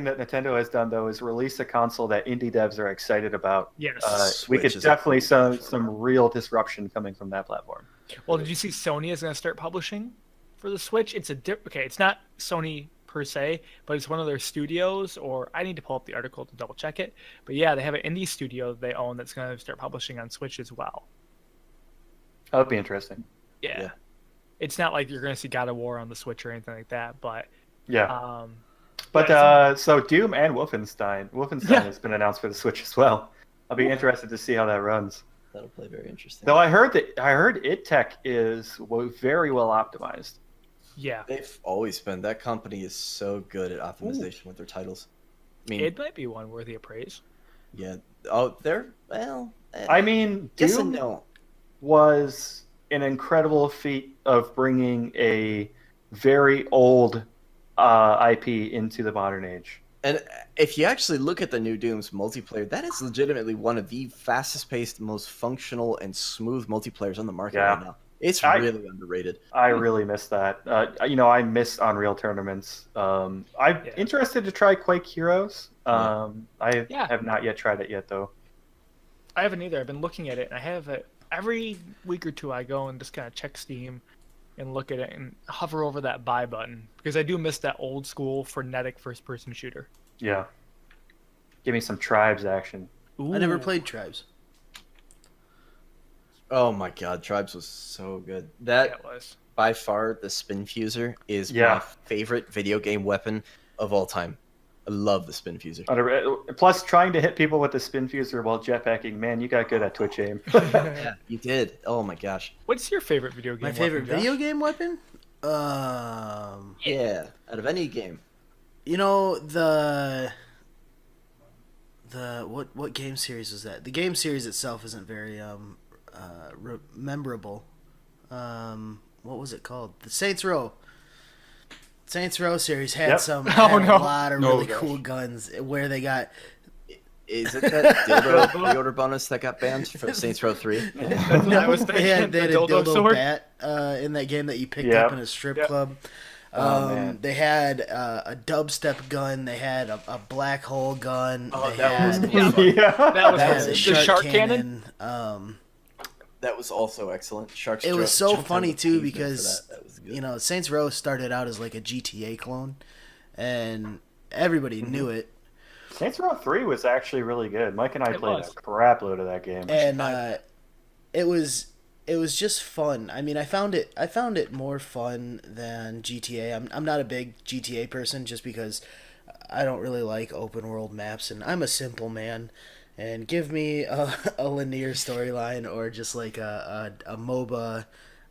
that Nintendo has done though is release a console that indie devs are excited about. Yes, we could definitely see some real disruption coming from that platform. Well, did you see Sony is going to start publishing for the Switch? It's it's not Sony per se, but it's one of their studios, or I need to pull up the article to double check it. But yeah, they have an indie studio they own that's going to start publishing on Switch as well. That would be interesting. Yeah. It's not like you're going to see God of War on the Switch or anything like that, but so Doom and Wolfenstein has been announced for the Switch as well. I'll be interested to see how that runs. That'll play very interesting. Though I heard id Tech is very well optimized. Yeah, they've always been. That company is so good at optimization with their titles. I mean, it might be one worthy of praise. Yeah. Oh, I mean, yes Doom and no. Was an incredible feat of bringing a very old IP into the modern age. And if you actually look at the new Doom's multiplayer, that is legitimately one of the fastest-paced, most functional, and smooth multiplayers on the market right now. It's really underrated. I really miss that. I miss Unreal tournaments. I'm interested to try Quake Heroes. I have not yet tried it yet, though. I haven't either. I've been looking at it, and I have it every week or two. I go and just kind of check Steam and look at it and hover over that buy button because I do miss that old school frenetic first-person shooter. Yeah. Give me some Tribes action. Ooh. I never played Tribes. Oh my god, Tribes was so good. That was by far the spin fuser is my favorite video game weapon of all time. I love the spin fuser. Plus, trying to hit people with the spin fuser while jetpacking, man, you got good at Twitch aim. Yeah, you did. Oh my gosh. What's your favorite video game? My favorite video game weapon? Yeah, out of any game. You know what game series was that? The game series itself isn't very memorable. What was it called? The Saints Row series had a lot of really cool guns where they got. Is it that dildo bonus that got banned for Saints Row 3? I was thinking they had a dildo sword bat in that game that you picked up in a strip club. They had a dubstep gun. They had a black hole gun. That was the shark cannon. That was also excellent. It was so funny too because Saints Row started out as like a GTA clone, and everybody knew it. Saints Row 3 was actually really good. Mike and I played a crap load of that game. And it was just fun. I mean, I found it more fun than GTA. I'm not a big GTA person just because I don't really like open world maps, and I'm a simple man. And give me a linear storyline or just like a MOBA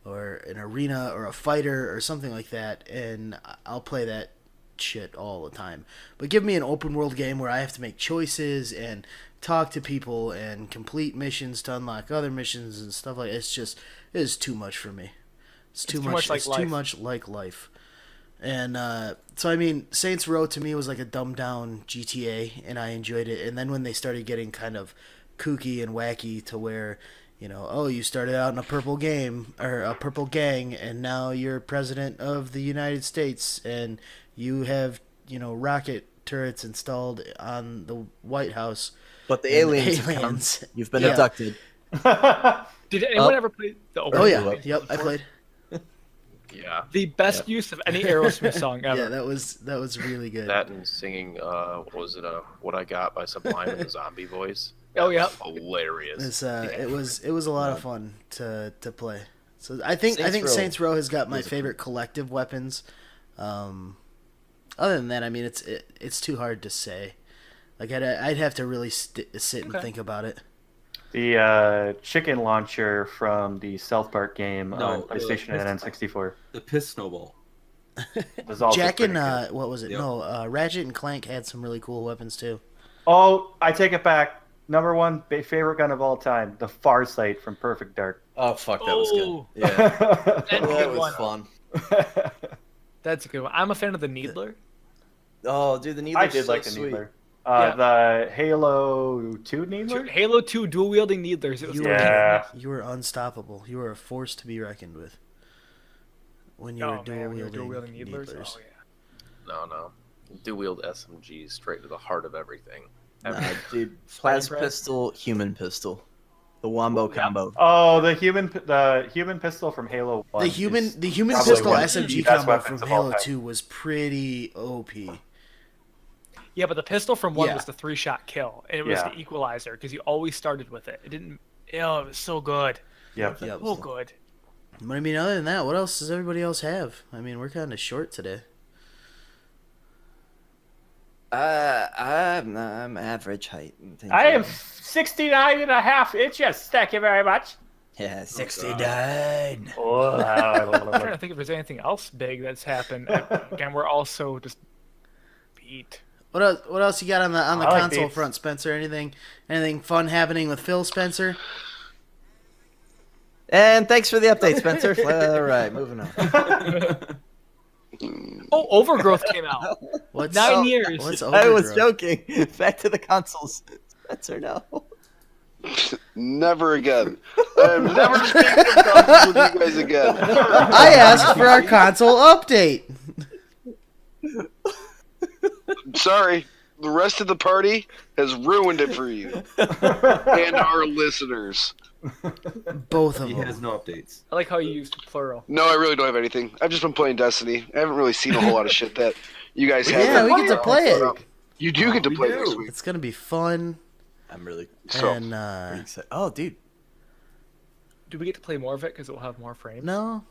or an arena or a fighter or something like that, and I'll play that shit all the time. But give me an open world game where I have to make choices and talk to people and complete missions to unlock other missions and stuff like that. It is too much for me. It's too much like life. Too much like life. And so I mean, Saints Row to me was like a dumbed down GTA, and I enjoyed it. And then when they started getting kind of kooky and wacky to where, you know, oh, you started out in a purple game or a purple gang, and now you're president of the United States, and you have, you know, rocket turrets installed on the White House. But the aliens. You've been abducted. Did anyone ever play the open? Oh yeah, yep, I played. Yeah. The best use of any Aerosmith song ever. Yeah, that was really good. That and singing, what was it, What I Got by Sublime in the zombie voice. Oh yeah. Hilarious. It was a lot of fun to play. So I think Saints Row has got my favorite collective weapons. Other than that, I mean, it's too hard to say. Like I'd have to really sit and think about it. The chicken launcher from the South Park game on PlayStation and N64. The Piss Snowball. Was also Jack and good. what was it? Yep. No, Ratchet and Clank had some really cool weapons too. Oh, I take it back. Number one favorite gun of all time, the Farsight from Perfect Dark. Oh fuck, that was Oh. good. Yeah, That's a that good was one. fun. That's a good one. I'm a fan of the Needler. Oh, dude, the Needler. I did like the sweet. Needler. Yeah. The Halo 2 Needler? Halo 2 dual wielding Needlers. It was You were unstoppable. You were a force to be reckoned with. When you were dual wielding Needlers. Oh, yeah. No. Dual wield SMGs straight to the heart of everything. Dude, plasma pistol, human pistol, the wombo combo. Oh, the human pistol from Halo 1. The human probably pistol one of the SMG best combo weapons from of all Halo time. 2 was pretty OP. Yeah, but the pistol from 1 Yeah. was the 3-shot kill. And it was Yeah. the equalizer because you always started with it. It didn't. Oh, it was so good. Yep. So good. But I mean, other than that, what else does everybody else have? I mean, we're kind of short today. I'm average height. I am 69.5 inches. Thank you very much. Yeah, 69. I'm trying to think if there's anything else big that's happened. Again, we're also just beat. What else you got on the I like console beats. front, Spencer? Anything fun happening with Phil Spencer? And thanks for the update, Spencer. All right, moving on. Oh, Overgrowth came out. What's 9 years. What's I was Overgrowth? joking. Back to the consoles. Spencer, no. Never again. I'm never speaking of consoles with you guys again. I asked for our console update. Sorry. The rest of the party has ruined it for you and our listeners. Both of He them. has no updates. I like how you used plural. No, I really don't have anything. I've just been playing Destiny. I haven't really seen a whole lot of shit that you guys have. Yeah, we get to play it. You do get to We play do. next week. It's gonna be fun. I'm really So, And excited. Oh, dude. Do we get to play more of it because it will have more frames? no,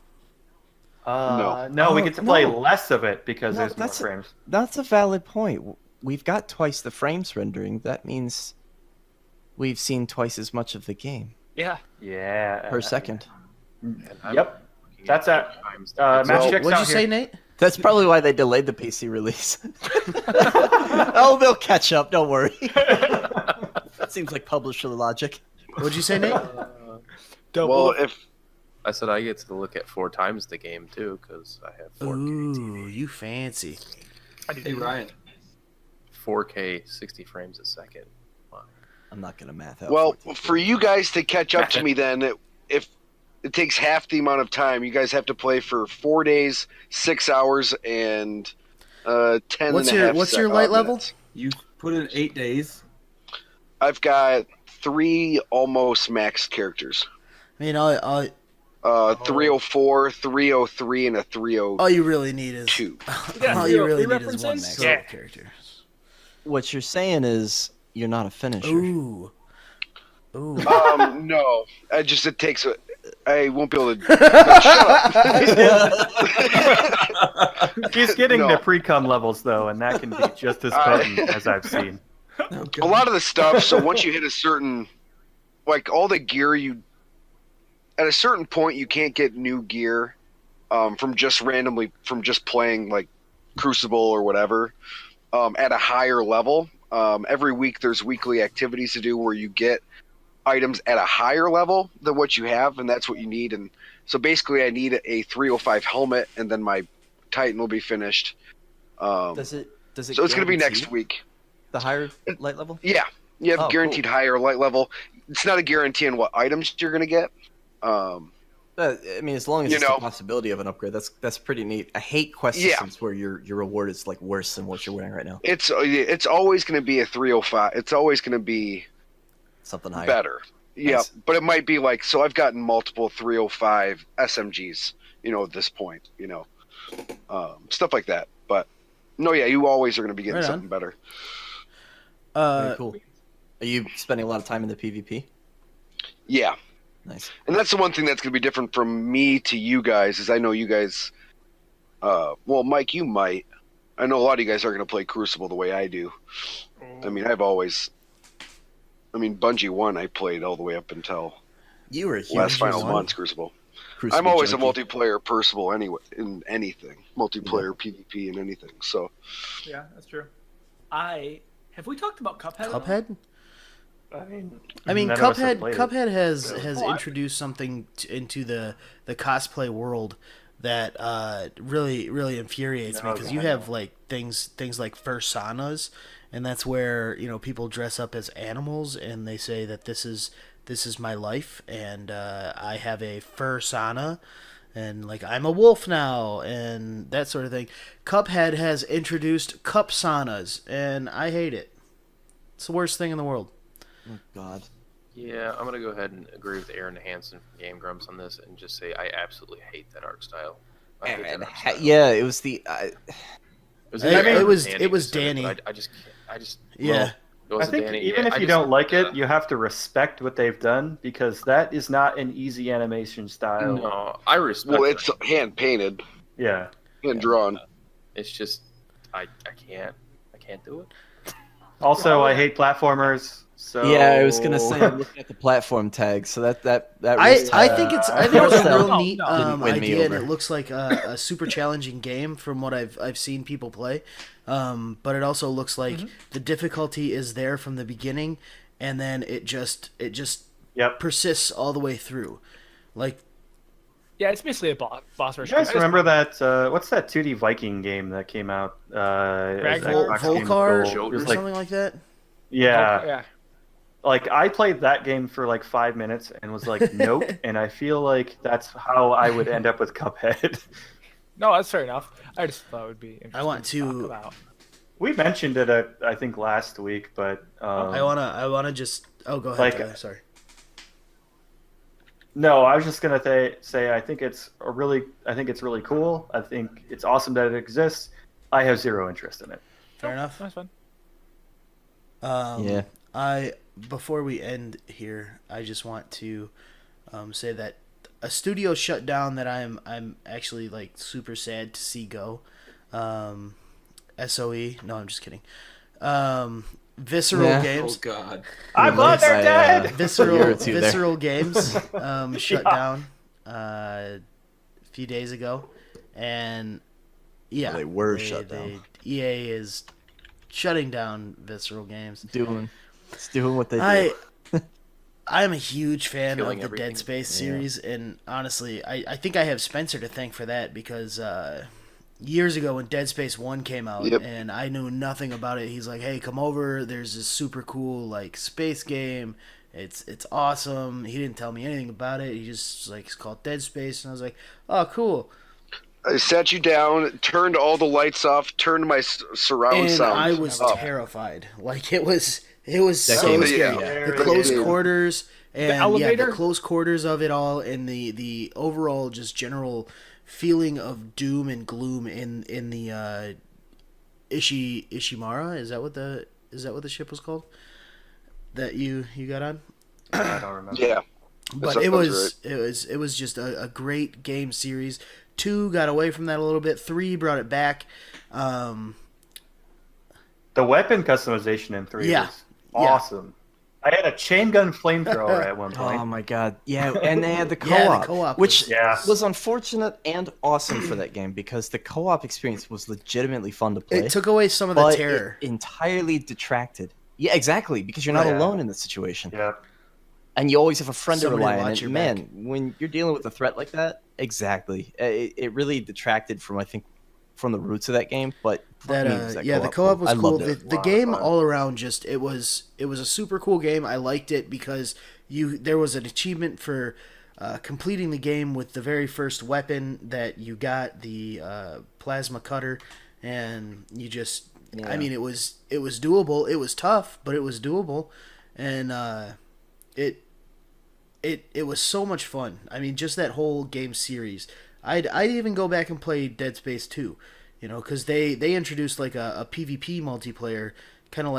No, we Oh, get to play no. less of it because No, there's more that's- frames. That's a valid point. We've got twice the frames rendering. That means we've seen twice as much of the game Yeah. Yeah. per second. And I'm Yep. looking That's at at- times Match the- checks what'd out you here. say, Nate? That's probably why they delayed the PC release. Oh, they'll catch up. Don't worry. That seems like publisher logic. What'd you say, Nate? well, if I said I get to look at 4 times the game too because I have 4K Ooh, you fancy. I do. Hey, Ryan. 4K 60 frames a second. I'm not gonna math out. well, 14. for you guys to catch up to me, then if it takes half the amount of time, you guys have to play for 4 days, 6 hours, and 10. What's and a your- half what's your light level? minutes. You put in 8 days. I've got 3 almost maxed characters. I mean, all 304, 303, and a 302. you really need is Yeah, all you really three need is one references? max Yeah. character. What you're saying is you're not a finisher. Ooh. No, it takes I won't be able to. No, shut up. He's getting No. the pre-cum levels though, and that can be just as potent as I've seen. Oh, A lot of the stuff. So once you hit a certain, like all the gear, at a certain point you can't get new gear from just playing like Crucible or whatever at a higher level. Every week there's weekly activities to do where you get items at a higher level than what you have, and that's what you need. And so basically I need a 305 helmet, and then my Titan will be finished. Does it So it's going to be next guarantee week. the higher light level? Yeah, you have Oh, guaranteed higher light level. It's not a guarantee on what items you're going to get. I mean, as long as You it's know. a possibility of an upgrade, that's pretty neat. I hate quest Yeah. systems where your reward is like worse than what you're wearing right now. It's always going to be a 305. It's always going to be Something higher. better. Yeah, Nice. but it might be like, so I've gotten multiple 305 SMGs, at this point, stuff like that. But no, yeah, you always are going to be getting Right on. something better. Very cool. Are you spending a lot of time in the PvP? Yeah. Nice. And that's the one thing that's going to be different from me to you guys is I know you guys, well, Mike, you might. I know a lot of you guys aren't going to play Crucible the way I do. I mean, Bungie 1 I played all the way up until You were a huge last Final one. Months Crucible. Crucible I'm always junkie. a multiplayer personable anyway in anything. Multiplayer PvP and anything. So Yeah, that's true. Have we talked about Cuphead? at all? Cuphead? I mean, none of us have Cuphead. played it. Cuphead has Oh, introduced something into the cosplay world that really infuriates me because you have like things like fursanas, and that's where people dress up as animals and they say that this is my life, and I have a fursana, and like I'm a wolf now, and that sort of thing. Cuphead has introduced cupsanas, and I hate it. It's the worst thing in the world. Oh, God. Yeah, I'm gonna go ahead and agree with Aaron Hansen from Game Grumps on this, and just say I absolutely hate that art style. I hate that art style. Yeah, it was the. It was, It was Danny. I just Yeah. It was I think Danny. even Yeah, if I you just- don't like it, you have to respect what they've done because that is not an easy animation style. No, I respect. well, it. it's hand painted, Yeah. hand drawn. It's just I can't do it. Also, I hate platformers. So Yeah, I was gonna say I'm looking at the platform tag, so that I risk think it's tag a still real neat didn't win me idea, and over. it looks like a super challenging game from what I've seen people play. But it also looks like the difficulty is there from the beginning, and then it just Yep. persists all the way through. Like Yeah, it's basically a boss rush. You guys remember that? What's that 2D Viking game that came out? Ragnar? Xbox Game Volcar Gold? It or was like, something like that. yeah, Yeah. like I played that game for like 5 minutes and was like, nope. And I feel like that's how I would end up with Cuphead. No, that's fair enough. I just thought it would be interesting want to- talk about. We mentioned it, I think, last week, but I wanna just go ahead. Like- Tyler, sorry. no, I was just gonna say I think it's really cool. I think it's awesome that it exists. I have zero interest in it. Fair enough. That's fine. Yeah. Before we end here, I just want to say that a studio shut down that I'm actually like super sad to see go. SOE. No, I'm just kidding. Visceral Yeah. Oh Games. God. I'm glad they're dead. a year Visceral or two there. Visceral Games shut down a few days ago, and yeah, Well, they were shut down. EA is shutting down Visceral Games. It's doing what they do. I'm a huge fan Killing of the everything. Dead Space series, and honestly, I think I have Spencer to thank for that because years ago when Dead Space 1 came out Yep. and I knew nothing about it, he's like, hey, come over, there's this super cool like space game. It's awesome. He didn't tell me anything about it. He just like, it's called Dead Space, and I was like, oh, cool. I sat you down, turned all the lights off, turned my surround And sound I was up. terrified. Like it was so game is scary. Yeah. The close Yeah. quarters and elevator? the close quarters of it all, and the overall just general feeling of doom and gloom in the Ishimara. Is that what the ship was called? That you got on? I don't remember. Yeah. But it was just a great game series. 2 got away from that a little bit. 3 brought it back. The weapon customization in 3 Yeah. is awesome. I had a chain gun flamethrower at one point. Oh my god, yeah, and they had the co-op, Yeah, the co-op which was- was unfortunate and awesome for that game because the co-op experience was legitimately fun to play. It took away some of the but terror. it entirely detracted. Yeah, exactly, because you're not Yeah. alone in the situation, Yeah. and you always have a friend Somebody to rely on. watch And your man, back. when you're dealing with a threat like that, exactly, it really detracted from from the roots of that game. But That that yeah, the co-op co-op was I cool. loved it. The Lot of game fun. all around just it was a super cool game. I liked it because there was an achievement for completing the game with the very first weapon that you got, the plasma cutter, and you just I mean it was doable. It was tough, but it was doable, and it was so much fun. I mean, just that whole game series. I'd even go back and play Dead Space 2, because they introduced like a PvP multiplayer, kind of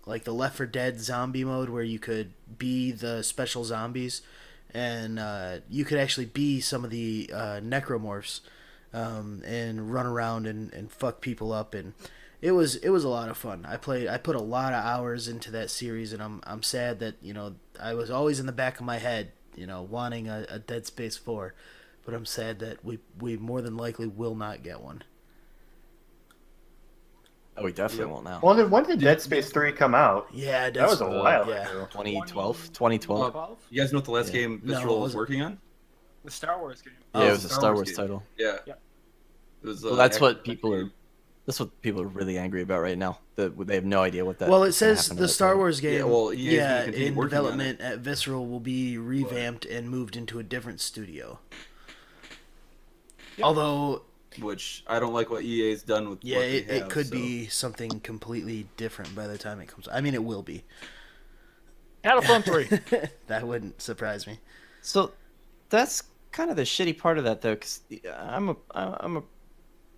like the Left 4 Dead zombie mode where you could be the special zombies, and you could actually be some of the necromorphs, and run around and fuck people up, and it was a lot of fun. I put a lot of hours into that series, and I'm sad that I was always in the back of my head, wanting a Dead Space 4. But I'm sad that we more than likely will not get one. Oh, we definitely won't now. Well, then when did Dead Space 3 come out? Yeah, That was a while yeah. ago. 2012. You guys know what the last Yeah. game No, Visceral it was wasn't. working on? The Star Wars game. Yeah, it was a Star Wars game. title. Yeah. Yeah. It was. Well, that's what action people are. game. That's what people are really angry about right now. They have no idea what that. Well, it what's gonna says happen to the that Star title. Wars game, Yeah, well, EA is gonna yeah, continue in working on development at Visceral will be revamped and moved into a different studio. Yep. Although, Which I don't like what EA's done with. yeah, what they it have, could so. be something completely different by the time it comes. I mean, it will be. Battlefront 3. That wouldn't surprise me. So, that's kind of the shitty part of that, though, because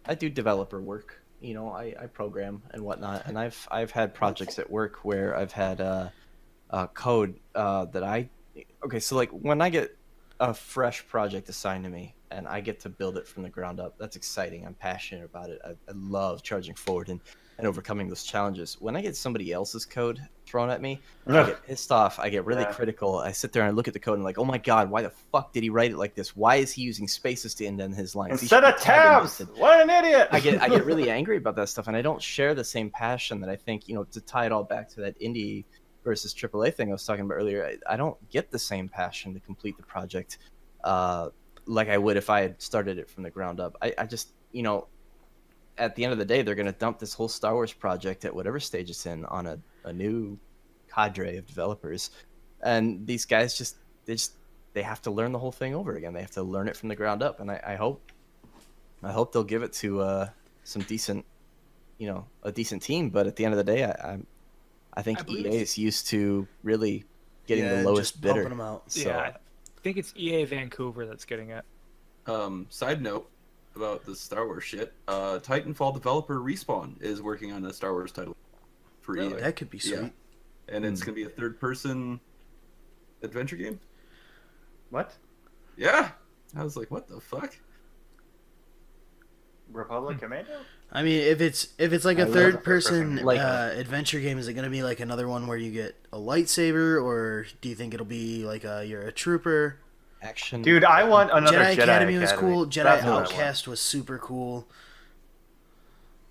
I do developer work. I program and whatnot, and I've had projects at work where I've had code that okay. So like when I get a fresh project assigned to me and I get to build it from the ground up, that's exciting. I'm passionate about it. I love charging forward and overcoming those challenges. When I get somebody else's code thrown at me, I get pissed off. I get really critical. I sit there and I look at the code and like, oh my god, why the fuck did he write it like this? Why is he using spaces to indent his lines? He Instead should of be tag tabs! indented. What an idiot! I get really angry about that stuff, and I don't share the same passion that I think, to tie it all back to that indie versus AAA thing I was talking about earlier. I don't get the same passion to complete the project like I would if I had started it from the ground up. I just, at the end of the day, they're going to dump this whole Star Wars project at whatever stage it's in on a new cadre of developers, and these guys they have to learn the whole thing over again. They have to learn it from the ground up, and I hope they'll give it to some decent, a decent team. But at the end of the day, I think I believe EA is used to really getting Yeah, the lowest just bidder. bumping 'em out. So, Yeah, I think it's EA Vancouver that's getting it. Side note about the Star Wars shit. Titanfall developer Respawn is working on a Star Wars title for EA. That could be sweet. Yeah. And it's gonna be a third-person adventure game. What? Yeah. I was like, what the fuck? Republic Commando? I mean, if it's like a I love third person third-person like- adventure game, is it going to be like another one where you get a lightsaber, or do you think it'll be like you're a trooper? action. Dude, I want another Jedi Academy was Academy. cool. Jedi That's what I want. Outcast was super cool.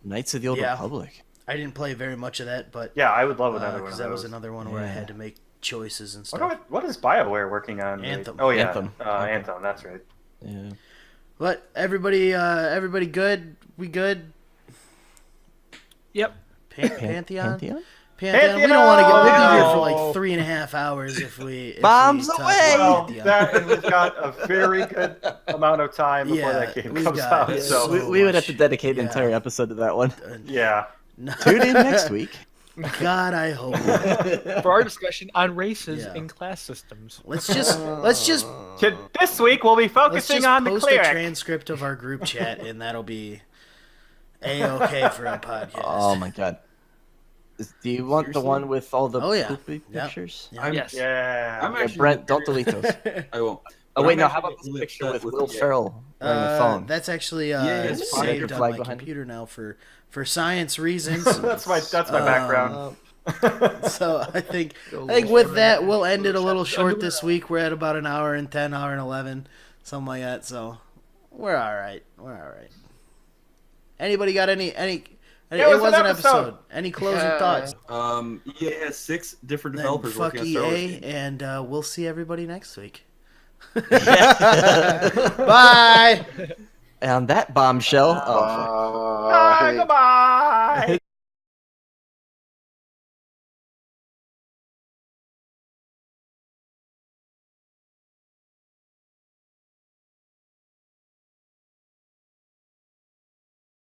Knights of the Old Yeah. Republic. I didn't play very much of that, but Yeah, I would love another one. because of that was those. another one where I Yeah. had to make choices and stuff. What is BioWare working on? Anthem. Oh yeah, Anthem. Anthem. That's right. Yeah. But everybody good? We good? Yep. Pantheon? Pantheon? Pantheon. We don't want to get. We'll be here for Pantheon! like 3.5 hours if we Bombs talk away! about Well, Pantheon. we've got a very good amount of time before Yeah, that game we've comes got- out. yeah, So We would have to much. dedicate an Yeah. entire episode to that one. yeah, No. Tune in next week. God, I hope. not. For our discussion on races Yeah. in class systems. Let's just This week we'll be let's focusing just on the post a cleric. transcript of our group chat, and that'll be a-okay for a podcast. Oh my god. Do you want the Seriously? one with all the Oh, yeah. poopy Yep. pictures? I'm, Yes. Yeah. I'm Yeah, actually Brent, don't delete those. I won't. Oh But wait, I'm no. actually How about this really picture upset with the Will game. Ferrell wearing a phone? That's actually Yeah, it's fine. saved on Flag my behind it. computer now for science reasons. that's my background. So I think with that we'll end it a little short this week. We're at about an hour and 10, hour and 11, something like that. So we're all right. We're all right. Anybody got any? It was an episode. Any closing thoughts? Yeah, 6 different Then developers fuck working on Star Wars EA, games. and we'll see everybody next week. Bye. And on that bombshell. Hey. Goodbye.